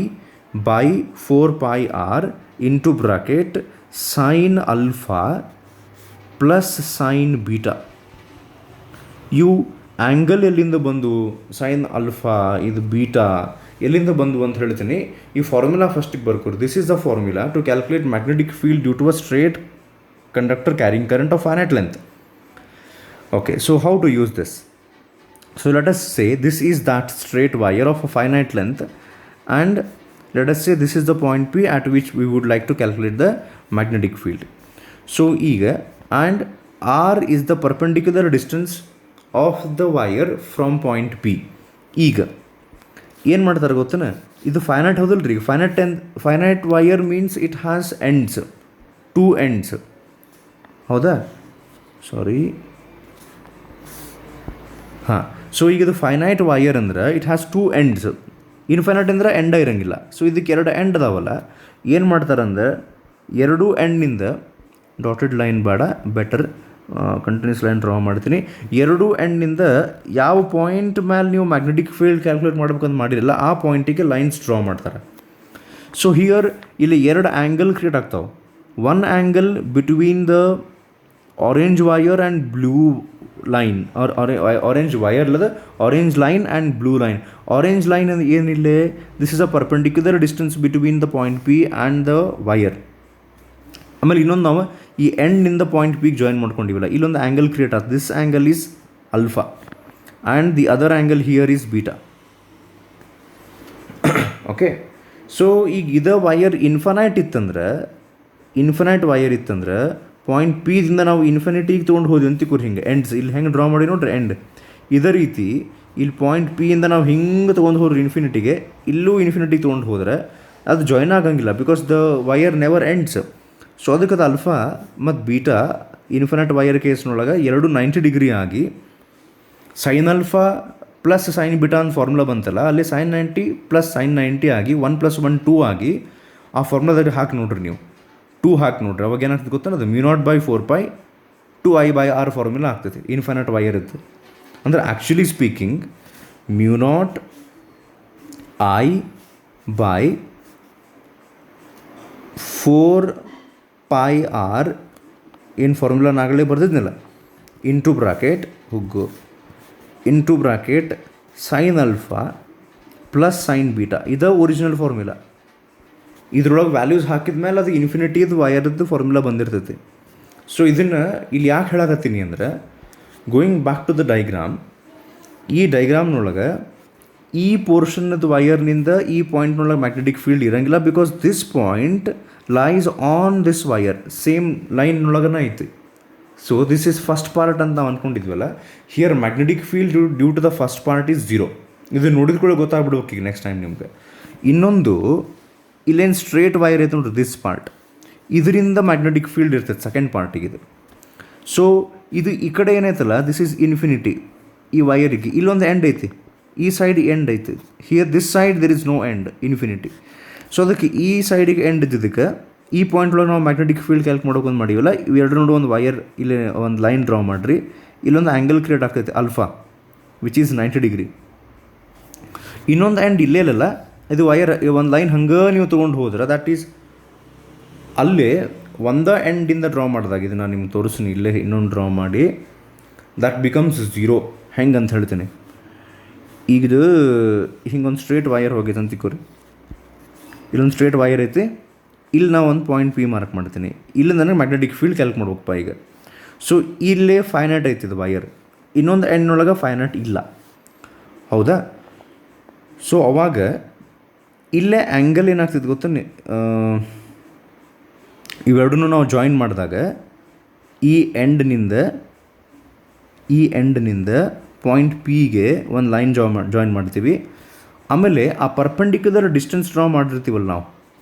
by 4πr into bracket sine alpha plus sine beta. ಇವು angle ಎಲ್ಲಿಂದ ಬಂದು, sign alpha ಇದು beta ಎಲ್ಲಿಂದ ಬಂದು ಅಂತ ಹೇಳ್ತೀನಿ. ಈ formula ಫಸ್ಟಿಗೆ ಬರ್ಕೊರಿ. This is the formula to calculate magnetic field due to a straight conductor carrying current of finite length. Okay, so how to use this? So let us say this is that straight wire of a finite length and let us say this is the point P at which we would like to calculate the magnetic field. So ಈಗ and R is the perpendicular distance of the wire from point P. ಈಗ ಏನು ಮಾಡ್ತಾರೆ ಗೊತ್ತೇನೆ, ಇದು finite ಹೌದಲ್ಲ ರೀ. Finite wire means it has ends, 2 ends. ಹೌದಾ? ಸಾರಿ, ಹಾಂ. So ಈಗ ಇದು ಫೈನೈಟ್ ವೈರ್ ಅಂದ್ರೆ ಇಟ್ ಹ್ಯಾಸ್ 2 ಎಂಡ್ಸ್. ಇನ್ಫೈನೈಟ್ ಅಂದ್ರೆ ಎಂಡ ಇರೋಂಗಿಲ್ಲ. ಸೊ ಇದಕ್ಕೆ 2 ಎಂಡ್ ಅದಾವಲ್ಲ, ಏನು ಮಾಡ್ತಾರಂದ್ರೆ 2 ಎಂಡ್ನಿಂದ ಡಾಟೆಡ್ ಲೈನ್ ಬೇಡ, ಬೆಟರ್ ಕಂಟಿನ್ಯೂಸ್ ಲೈನ್ ಡ್ರಾ ಮಾಡ್ತೀನಿ. 2 ಎಂಡ್ನಿಂದ ಯಾವ ಪಾಯಿಂಟ್ ಮೇಲೆ ನೀವು ಮ್ಯಾಗ್ನೆಟಿಕ್ ಫೀಲ್ಡ್ ಕ್ಯಾಲ್ಕುಲೇಟ್ ಮಾಡ್ಬೇಕಂತ ಮಾಡಿರಲ್ಲ ಆ ಪಾಯಿಂಟಿಗೆ ಲೈನ್ಸ್ ಡ್ರಾ ಮಾಡ್ತಾರೆ. ಸೊ ಹಿಯರ್ ಇಲ್ಲಿ 2 ಆ್ಯಂಗಲ್ ಕ್ರಿಯೇಟ್ ಆಗ್ತಾವೆ. 1 angle between the orange wire and blue line, orange wire ಅಲ್ಲದ orange line and blue line. Orange line ಅಂದ್ರೆ ಏನಿಲ್ಲ, this is a perpendicular distance between the point P and the wire. ಆಮೇಲೆ ಇನ್ನೊಂದು ನಾವು ಈ ಎಂಡ್ನಿಂದ point ಪಿಗೆ join ಮಾಡ್ಕೊಂಡಿವಲ್ಲ, ಇಲ್ಲೊಂದು angle create ಆಗ್ತದೆ. This angle is alpha and the other angle here is beta. Okay, so ಈಗ ಇದ ವೈರ್ ಇನ್ಫಿನೈಟ್ ವೈರ್ ಇತ್ತಂದ್ರೆ ಪಾಯಿಂಟ್ ಪಿದಿಂದ ನಾವು ಇನ್ಫಿನಿಟಿಗೆ ತೊಗೊಂಡು ಹೋದ್ವಿ ಅಂತಿಕೋರಿ. ಹಿಂಗೆ ಎಂಡ್ಸ್ ಇಲ್ಲಿ ಹೆಂಗೆ ಡ್ರಾ ಮಾಡಿ ನೋಡ್ರಿ, ಎಂಡ್ ಇದೇ ರೀತಿ ಇಲ್ಲಿ ಪಾಯಿಂಟ್ ಪಿಯಿಂದ ನಾವು ಹಿಂಗೆ ತೊಗೊಂಡು ಹೋದ್ರಿ ಇನ್ಫಿನಿಟಿಗೆ, ಇಲ್ಲೂ ಇನ್ಫಿನಿಟಿಗೆ ತೊಗೊಂಡು ಹೋದ್ರೆ ಅದು ಜಾಯ್ನ್ ಆಗಂಗಿಲ್ಲ, because the wire never ends. So ಅದಕ್ಕೆ ಅದು ಅಲ್ಫಾ ಮತ್ತು ಬೀಟಾ ಇನ್ಫಿನೈಟ್ ವೈರ್ ಕೇಸ್ನೊಳಗೆ 2 90 ಡಿಗ್ರಿ ಆಗಿ sine alpha plus sine beta ಅಂತ ಫಾರ್ಮುಲಾ ಬಂತಲ್ಲ, ಅಲ್ಲಿ ಸೈನ್ 90 ಪ್ಲಸ್ ಸೈನ್ 90 ಆಗಿ 1 + 1 2 ಆಗಿ ಆ ಫಾರ್ಮುಲಾದಾಗ ಹಾಕಿ ನೋಡ್ರಿ, ನೀವು 2 ಹಾಕಿ ನೋಡ್ರಿ. ಅವಾಗ ಏನಾಗ್ತದೆ ಗೊತ್ತಾ, ಅದು mu not by 4π 2I/r formula ಆಗ್ತೈತಿ ಇನ್ಫಿನೈಟ್ ವೈರ್ ಇತ್ತು. ಅಂದರೆ actually speaking mu not I by 4πr ಏನು ಫಾರ್ಮುಲಾ ನಾಗಲೇ ಬರ್ದಿದ್ನಲ್ಲ, ಇಂಟು ಬ್ರಾಕೆಟ್ ಹುಗ್ಗು into bracket sine alpha plus sine beta. ಇದು ಒರಿಜಿನಲ್ ಫಾರ್ಮುಲಾ. ಇದ್ರೊಳಗೆ ವ್ಯಾಲ್ಯೂಸ್ ಹಾಕಿದ ಮೇಲೆ ಅದು ಇನ್ಫಿನಿಟಿದು ವೈರ್ದು ಫಾರ್ಮುಲಾ ಬಂದಿರ್ತೈತಿ. ಸೊ ಇದನ್ನು ಇಲ್ಲಿ ಯಾಕೆ ಹೇಳಕತ್ತೀನಿ ಅಂದ್ರೆ, going back to the diagram, ಈ ಡೈಗ್ರಾಮ್ನೊಳಗೆ ಈ ಪೋರ್ಷನ್ನದು ವೈರ್ನಿಂದ ಈ ಪಾಯಿಂಟ್ನೊಳಗೆ ಮ್ಯಾಗ್ನೆಟಿಕ್ ಫೀಲ್ಡ್ ಇರೋಂಗಿಲ್ಲ, because this point lies on this wire, same ಲೈನ್ನೊಳಗನ ಐತಿ. So this is first part ಅಂತ ನಾವು ಅಂದ್ಕೊಂಡಿದ್ವಲ್ಲ, here magnetic field due to the first part is 0. ಇದು ನೋಡಿದ್ಕೊಳ್ಳಿ ಗೊತ್ತಾಗ್ಬಿಡ್ಬೇಕು ಈಗ ನೆಕ್ಸ್ಟ್ ಟೈಮ್ ನಿಮ್ಗೆ. ಇನ್ನೊಂದು ಇಲ್ಲೇನು ಸ್ಟ್ರೇಟ್ ವೈರ್ ಐತೆ ನೋಡ್ರಿ, ದಿಸ್ ಪಾರ್ಟ್, ಇದರಿಂದ ಮ್ಯಾಗ್ನೆಟಿಕ್ ಫೀಲ್ಡ್ ಇರ್ತೈತೆ ಸೆಕೆಂಡ್ ಪಾರ್ಟಿಗೆ ಇದು. ಸೊ ಇದು ಈ ಕಡೆ ಏನೈತಲ್ಲ, ದಿಸ್ ಈಸ್ ಇನ್ಫಿನಿಟಿ. ಈ ವೈರಿಗೆ ಇಲ್ಲೊಂದು ಎಂಡ್ ಐತಿ, ಈ ಸೈಡ್ ಎಂಡ್ ಐತಿ. Here this side there is no end, infinity. So ಅದಕ್ಕೆ ಈ ಸೈಡಿಗೆ ಎಂಡ್ ಇದ್ದಿದ್ದಕ್ಕೆ ಈ ಪಾಯಿಂಟ್ ಒಳಗೆ ನಾವು ಮ್ಯಾಗ್ನೆಟಿಕ್ ಫೀಲ್ಡ್ ಕ್ಯಾಲ್ಕ್ ಮಾಡೋಕೆ ಒಂದು ಮಾಡಿವಲ್ಲ, ಇವೆರಡು ನೋಡು ಒಂದು ವೈರ್ ಇಲ್ಲಿ ಒಂದು ಲೈನ್ ಡ್ರಾ ಮಾಡಿರಿ. ಇಲ್ಲೊಂದು ಆ್ಯಂಗಲ್ ಕ್ರಿಯೇಟ್ ಆಗ್ತೈತೆ ಅಲ್ಫಾ ವಿಚ್ ಈಸ್ 90 ಡಿಗ್ರಿ. ಇನ್ನೊಂದು ಎಂಡ್ ಇಲ್ಲೇ ಇಲ್ಲಲ್ಲ, ಇದು ವೈರ್ ಒಂದು ಲೈನ್ ಹಂಗೆ ನೀವು ತೊಗೊಂಡು ಹೋದ್ರೆ ದಟ್ ಈಸ್ ಅಲ್ಲೇ ಒಂದೇ ಎಂಡಿಂದ ಡ್ರಾ ಮಾಡಿದಾಗ, ಇದು ನಾನು ನಿಮ್ಗೆ ತೋರಿಸ್ತೀನಿ. ಇಲ್ಲೇ ಇನ್ನೊಂದು ಡ್ರಾ ಮಾಡಿ, ದಟ್ ಬಿಕಮ್ಸ್ 0. ಹೆಂಗೆ ಅಂತ ಹೇಳ್ತೀನಿ. ಈಗ ಇದು ಹಿಂಗೊಂದು ಸ್ಟ್ರೇಟ್ ವೈರ್ ಹೋಗೈತೆ ಅಂತ ತಿಕ್ಕೋರಿ. ಇಲ್ಲೊಂದು ಸ್ಟ್ರೇಟ್ ವೈರ್ ಐತಿ, ಇಲ್ಲಿ ನಾವು ಒಂದು ಪಾಯಿಂಟ್ ಪಿ ಮಾರ್ಕ್ ಮಾಡ್ತೀನಿ. ಇಲ್ಲಿ ನನಗೆ ಮ್ಯಾಗ್ನೆಟಿಕ್ ಫೀಲ್ಡ್ ಕ್ಯಾಲ್ಕ್ ಮಾಡ್ಬೇಕಪ್ಪ ಈಗ. ಸೊ ಇಲ್ಲೇ ಫೈನಟ್ ಐತಿ ಇದು ವೈರ್, ಇನ್ನೊಂದು ಎಂಡ್ನೊಳಗೆ ಫೈನಟ್ ಇಲ್ಲ, ಹೌದಾ? ಸೊ ಅವಾಗ ಇಲ್ಲೇ ಆ್ಯಂಗಲ್ ಏನಾಗ್ತಿತ್ತು ಗೊತ್ತಾ, ಇವೆರಡನ್ನೂ ನಾವು ಜಾಯಿನ್ ಮಾಡಿದಾಗ ಈ ಎಂಡ್ನಿಂದ ಪಾಯಿಂಟ್ ಪಿಗೆ ಒಂದು ಲೈನ್ ಜಾಯಿನ್ ಮಾಡ್ತೀವಿ. ಆಮೇಲೆ ಆ ಪರ್ಪೆಂಡಿಕ್ಯುಲರ್ ಡಿಸ್ಟೆನ್ಸ್ ಡ್ರಾ ಮಾಡಿರ್ತೀವಲ್ಲ ನಾವು,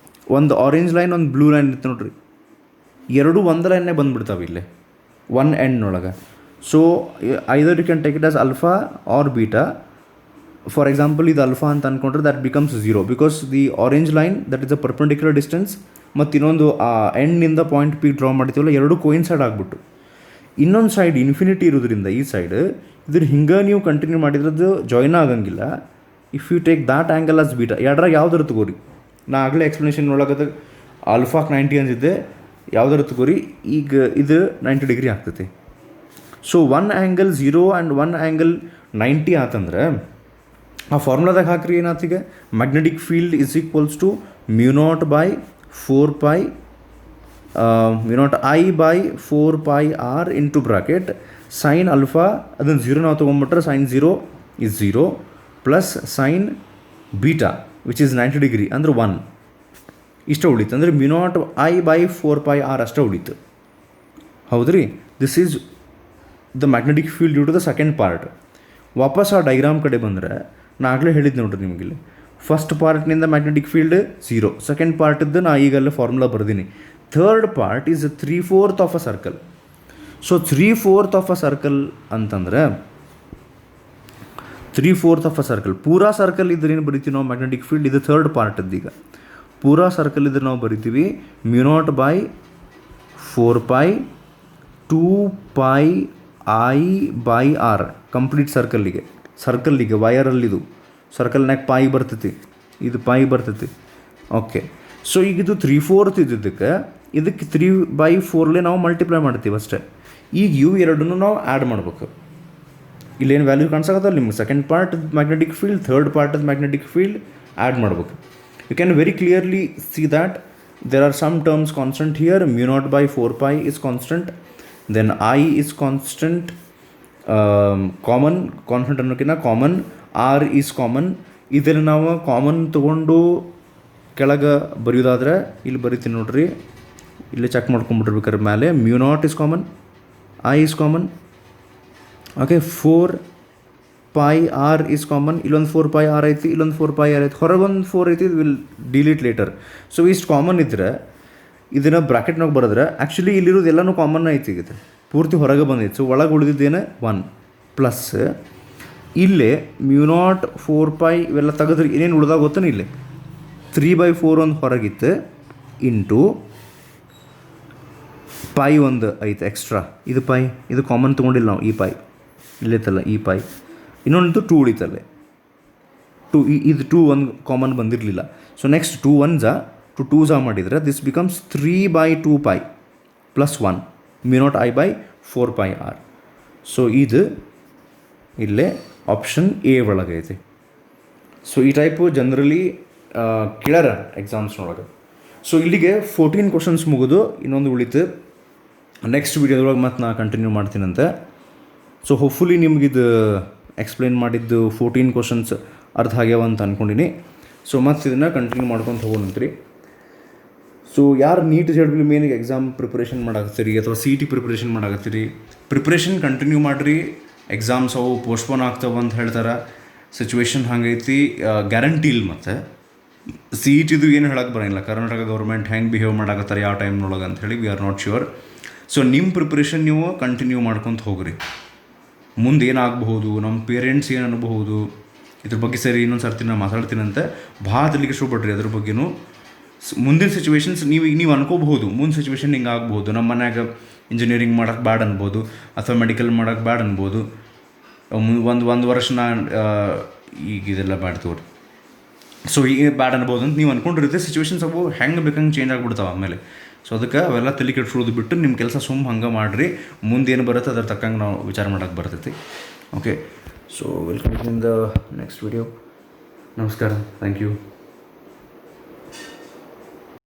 ಒಂದು ಆರೆಂಜ್ ಲೈನ್ ಒಂದು ಬ್ಲೂ ಲೈನ್ ಇರುತ್ತೆ ನೋಡ್ರಿ, ಎರಡೂ ಒಂದು ಲೈನ್ನೇ ಬಂದುಬಿಡ್ತಾವೆ ಇಲ್ಲೇ ಒನ್ ಎಂಡ್ನೊಳಗೆ. So either you can take it as alpha or beta. For example ಇದು ಅಲ್ಫಾ ಅಂತ ಅಂದ್ಕೊಂಡ್ರೆ that becomes 0 because the orange line that is a perpendicular distance ಮತ್ತು ಇನ್ನೊಂದು ಆ ಎಂಡ್ನಿಂದ ಪಾಯಿಂಟ್ ಪಿ ಡ್ರಾ ಮಾಡ್ತೀವಲ್ಲ, ಎರಡೂ ಕೋಯಿನ್ಸೈಡ್ ಆಗಿಬಿಟ್ಟು ಇನ್ನೊಂದು ಸೈಡ್ ಇನ್ಫಿನಿಟಿ ಇರೋದ್ರಿಂದ ಈ ಸೈಡ್ ಇದ್ರ ಹಿಂಗೆ ನೀವು ಕಂಟಿನ್ಯೂ ಮಾಡಿದ್ರದ್ದು ಜಾಯ್ನ್ ಆಗಂಗಿಲ್ಲ. If you take that angle as beta, ಎರಡರಾಗ ಯಾವ್ದಾರು ತಗೋರಿ. ನಾ ಆಗಲೇ ಎಕ್ಸ್ಪ್ಲನೇಷನ್ ಒಳಗದ ಆಲ್ಫಾಕ್ಕೆ 90 ಅಂದಿದ್ದೆ, ಯಾವ್ದಾರು ತಗೋರಿ. ಈಗ ಇದು 90 ಡಿಗ್ರಿ ಆಗ್ತೈತಿ. So one angle 0 and one angle 90 ಆತಂದ್ರೆ ಆ ಫಾರ್ಮುಲಾದಾಗ ಹಾಕ್ರಿ ಏನಾತೀಗ, magnetic field is equals to μ0 by 4π μ0 I by 4π r into bracket sine alpha, ಅದನ್ನು 0 ನಾವು ತೊಗೊಂಬಿಟ್ರೆ sine 0 is 0 plus sine beta which is 90 degree ಅಂದ್ರೆ 1 ಇಷ್ಟ ಉಳಿತು. ಅಂದರೆ μ0 I ಬೈ 4π r ಅಷ್ಟೇ ಉಳಿತು, ಹೌದ್ರಿ. This is the magnetic field due to the second part. ವಾಪಸ್ ಆ ಡೈಗ್ರಾಮ್ ಕಡೆ ಬಂದರೆ ನಾ ಆಗಲೇ ಹೇಳಿದ್ದು ನೋಡ್ರಿ ನಿಮಗಿಲ್ಲಿ, ಫಸ್ಟ್ ಪಾರ್ಟ್ನಿಂದ ಮ್ಯಾಗ್ನೆಟಿಕ್ ಫೀಲ್ಡ್ 0, ಸೆಕೆಂಡ್ ಪಾರ್ಟಿದ್ದು ನಾ ಈಗಲ್ಲೇ ಫಾರ್ಮುಲಾ ಬರ್ದೀನಿ. Third part is 3/4 of a circle. So 3/4 of a circle ಅಂತಂದ್ರೆ 3/4 ಆಫ್ ಅ ಸರ್ಕಲ್, ಪೂರಾ ಸರ್ಕಲ್ ಇದ್ರೆ ಏನು ಬರಿತೀವಿ ನಾವು ಮ್ಯಾಗ್ನೆಟಿಕ್ ಫೀಲ್ಡ್, ಇದು ಥರ್ಡ್ ಪಾರ್ಟದ್ದು. ಈಗ ಪೂರಾ ಸರ್ಕಲ್ ಇದ್ರೆ ನಾವು ಬರಿತೀವಿ μ0 by 4π 2π I by r complete ಸರ್ಕಲ್ಲಿಗೆ ವಯರಲ್ಲಿದು ಸರ್ಕಲ್ನಾಗ ಪೈ ಬರ್ತೈತಿ, ಇದು ಪೈ ಬರ್ತೈತಿ. ಓಕೆ, ಸೊ ಈಗ ಇದು 3/4 ಇದ್ದಿದ್ದಕ್ಕೆ ಇದಕ್ಕೆ 3/4 ನಾವು ಮಲ್ಟಿಪ್ಲೈ ಮಾಡ್ತೀವಿ ಅಷ್ಟೇ. ಈಗ ಇವು ಎರಡನ್ನೂ ನಾವು ಆ್ಯಡ್ ಮಾಡ್ಬೇಕು. ಇಲ್ಲೇನು ವ್ಯಾಲ್ಯೂ ಕಾಣಿಸಾಗತ್ತಲ್ಲ ನಿಮ್ಗೆ, second part magnetic field, third part magnetic field add ಮಾಡ್ಬೇಕು. You can very clearly see that there are some terms constant here. μ0 by 4π is constant, then I is constant, constant ಅನ್ನೋಕ್ಕಿಂತ common, R is common. ಇದನ್ನು ನಾವು common ತೊಗೊಂಡು ಕೆಳಗೆ ಬರೆಯೋದಾದ್ರೆ ಇಲ್ಲಿ ಬರಿತೀನಿ ನೋಡ್ರಿ, ಇಲ್ಲಿ ಚೆಕ್ ಮಾಡ್ಕೊಂಬಿಟ್ಟಿರ್ಬೇಕಾದ್ರೆ ಮೇಲೆ μ0 is common, I is common. Okay, 4π r is common. ಇಲ್ಲೊಂದು 4π r ಐತಿ, ಇಲ್ಲೊಂದು 4π r ಐತಿ, ಹೊರಗೊಂದು 4 ಐತಿ, ಇದು ವಿಲ್ ಡಿಲೀಟ್ ಲೇಟರ್. ಸೊ ಇಷ್ಟು ಕಾಮನ್ ಇದ್ದರೆ ಇದನ್ನು ಬ್ರಾಕೆಟ್ನಾಗ ಬರೆದ್ರೆ ಆ್ಯಕ್ಚುಲಿ ಇಲ್ಲಿರೋದು ಎಲ್ಲನೂ ಕಾಮನ್ ಐತಿ, ಈಗ ಪೂರ್ತಿ ಹೊರಗೆ ಬಂದೈತೆ. ಸೊ ಒಳಗೆ ಉಳಿದಿದ್ದೇನೆ 1 ಪ್ಲಸ್ ಇಲ್ಲೇ μ0 4π ಇವೆಲ್ಲ ತೆಗೆದ್ರೆ ಏನೇನು ಉಳ್ದಾಗ ಗೊತ್ತಾನೆ, ಇಲ್ಲಿ 3/4 ಒಂದು ಹೊರಗಿತ್ತು ಇಂಟು ಪೈ ಒಂದು ಐತೆ ಎಕ್ಸ್ಟ್ರಾ, ಇದು ಪೈ, ಇದು ಕಾಮನ್ ತೊಗೊಂಡಿಲ್ಲ ನಾವು, ಈ ಪೈ ಇಲ್ಲೈತಲ್ಲ ಈ ಪೈ, ಇನ್ನೊಂದು 2 ಉಳಿತಲ್ಲೇ 2, ಇದು 2 ಒಂದು ಕಾಮನ್ ಬಂದಿರಲಿಲ್ಲ. ಸೊ ನೆಕ್ಸ್ಟ್ 2 2s ಮಾಡಿದರೆ this becomes 3/2π plus 1 μ0 I by 4π r. So ಇದು ಇಲ್ಲೇ ಆಪ್ಷನ್ ಎ ಒಳಗೈತಿ. ಸೊ ಈ ಟೈಪು ಜನರಲಿ ಕೇಳ್ಯಾರ ಎಕ್ಸಾಮ್ಸ್ನೊಳಗೆ. ಸೊ ಇಲ್ಲಿಗೆ 14 ಕ್ವಶನ್ಸ್ ಮುಗಿದು ಇನ್ನೊಂದು ಉಳಿತು. ನೆಕ್ಸ್ಟ್ ವೀಡಿಯೋದೊಳಗೆ ಮತ್ತೆ ನಾನು ಕಂಟಿನ್ಯೂ ಮಾಡ್ತೀನಂತೆ. ಸೊ ಹೋಪ್ಫುಲಿ ನಿಮಗಿದು ಎಕ್ಸ್ಪ್ಲೇನ್ ಮಾಡಿದ್ದು 14 ಕ್ವಶನ್ಸ್ ಅರ್ಥ ಆಗ್ಯಾವ ಅಂತ ಅಂದ್ಕೊಂಡಿನಿ. ಸೊ ಮತ್ತೆ ಇದನ್ನು ಕಂಟಿನ್ಯೂ ಮಾಡ್ಕೊತ ಹೋಗೋಣಂತ್ರಿ. ಸೊ ಯಾರು ನೀಟ್ JEE ಮೇನಿಗೆ ಎಕ್ಸಾಮ್ ಪ್ರಿಪ್ರೇಷನ್ ಮಾಡಾಕತ್ತೀರಿ ಅಥವಾ CET ಪ್ರಿಪ್ರೇಷನ್ ಮಾಡಾಕತ್ತೀರಿ, ಪ್ರಿಪ್ರೇಷನ್ ಕಂಟಿನ್ಯೂ ಮಾಡಿರಿ. ಎಕ್ಸಾಮ್ಸ್ ಅವು ಪೋಸ್ಟ್ಪೋನ್ ಆಗ್ತಾವೆ ಅಂತ ಹೇಳ್ತಾರೆ, ಸಿಚುವೇಶನ್ ಹಂಗೈತಿ, ಗ್ಯಾರಂಟಿ ಇಲ್ಲ. ಮತ್ತು CETದು ಏನು ಹೇಳಕ್ಕೆ ಬರೋಂಗಿಲ್ಲ, ಕರ್ನಾಟಕ ಗೌರ್ಮೆಂಟ್ ಹೆಂಗೆ ಬಿಹೇವ್ ಮಾಡಾಕತ್ತಾರೆ ಯಾವ ಟೈಮ್ನೊಳಗೆ ಅಂತ ಹೇಳಿ we are not sure. So ನಿಮ್ಮ ಪ್ರಿಪ್ರೇಷನ್ ನೀವು ಕಂಟಿನ್ಯೂ ಮಾಡ್ಕೊತ ಹೋಗ್ರಿ. ಮುಂದೆ ಏನಾಗಬಹುದು, ನಮ್ಮ ಪೇರೆಂಟ್ಸ್ ಏನು ಅನ್ಬಹುದು, ಇದ್ರ ಬಗ್ಗೆ ಸರಿ ಇನ್ನೊಂದು ಸರ್ತಿ ನಾನು ಮಾತಾಡ್ತೀನಂತೆ. ಭಾಳ ತಲೆಗೆ ಶೋಬಿಡ್ರಿ ಅದ್ರ ಬಗ್ಗೆನೂ. ಮುಂದಿನ ಸಿಚುವೇಶನ್ಸ್ ನೀವು ಅನ್ಕೋಬಹುದು, ಮುಂದೆ ಸಿಚುವೇಶನ್ ಹಿಂಗೆ ಆಗ್ಬೋದು, ನಮ್ಮ ಮನ್ಯಾಗ ಇಂಜಿನಿಯರಿಂಗ್ ಮಾಡೋಕ್ಕೆ ಬ್ಯಾಡ್ ಅನ್ಬೋದು ಅಥವಾ ಮೆಡಿಕಲ್ ಮಾಡೋಕ್ಕೆ ಬ್ಯಾಡ್ ಅನ್ಬೋದು. ಒಂದು ವರ್ಷ ನಾನು ಈಗ ಇದೆಲ್ಲ ಬ್ಯಾಡ್ ತಗೋರಿ, ಸೊ ಈಗ ಬ್ಯಾಡ್ ಅನ್ಬೋದು ಅಂತ ನೀವು ಅಂದ್ಕೊಂಡಿರುತ್ತೆ. ಸಿಚುವೇಶನ್ಸ್ ಅವು ಹೆಂಗೆ ಬೇಕಂಗೆ ಚೇಂಜ್ ಆಗಿಬಿಡ್ತಾವೆ ಆಮೇಲೆ. ಸೊ ಅದಕ್ಕೆ ಅವೆಲ್ಲ ತಲೆ ಕೆಡಿಸೋದು ಬಿಟ್ಟು ನಿಮ್ಮ ಕೆಲಸ ಹಂಗೆ ಮಾಡಿರಿ. ಮುಂದೇನು ಬರುತ್ತೆ ಅದ್ರ ತಕ್ಕಂಗೆ ನಾವು ವಿಚಾರ ಮಾಡೋಕ್ಕೆ ಬರ್ತೈತಿ. Okay, so welcome in the next video. ನಮಸ್ಕಾರ, ಥ್ಯಾಂಕ್ ಯು.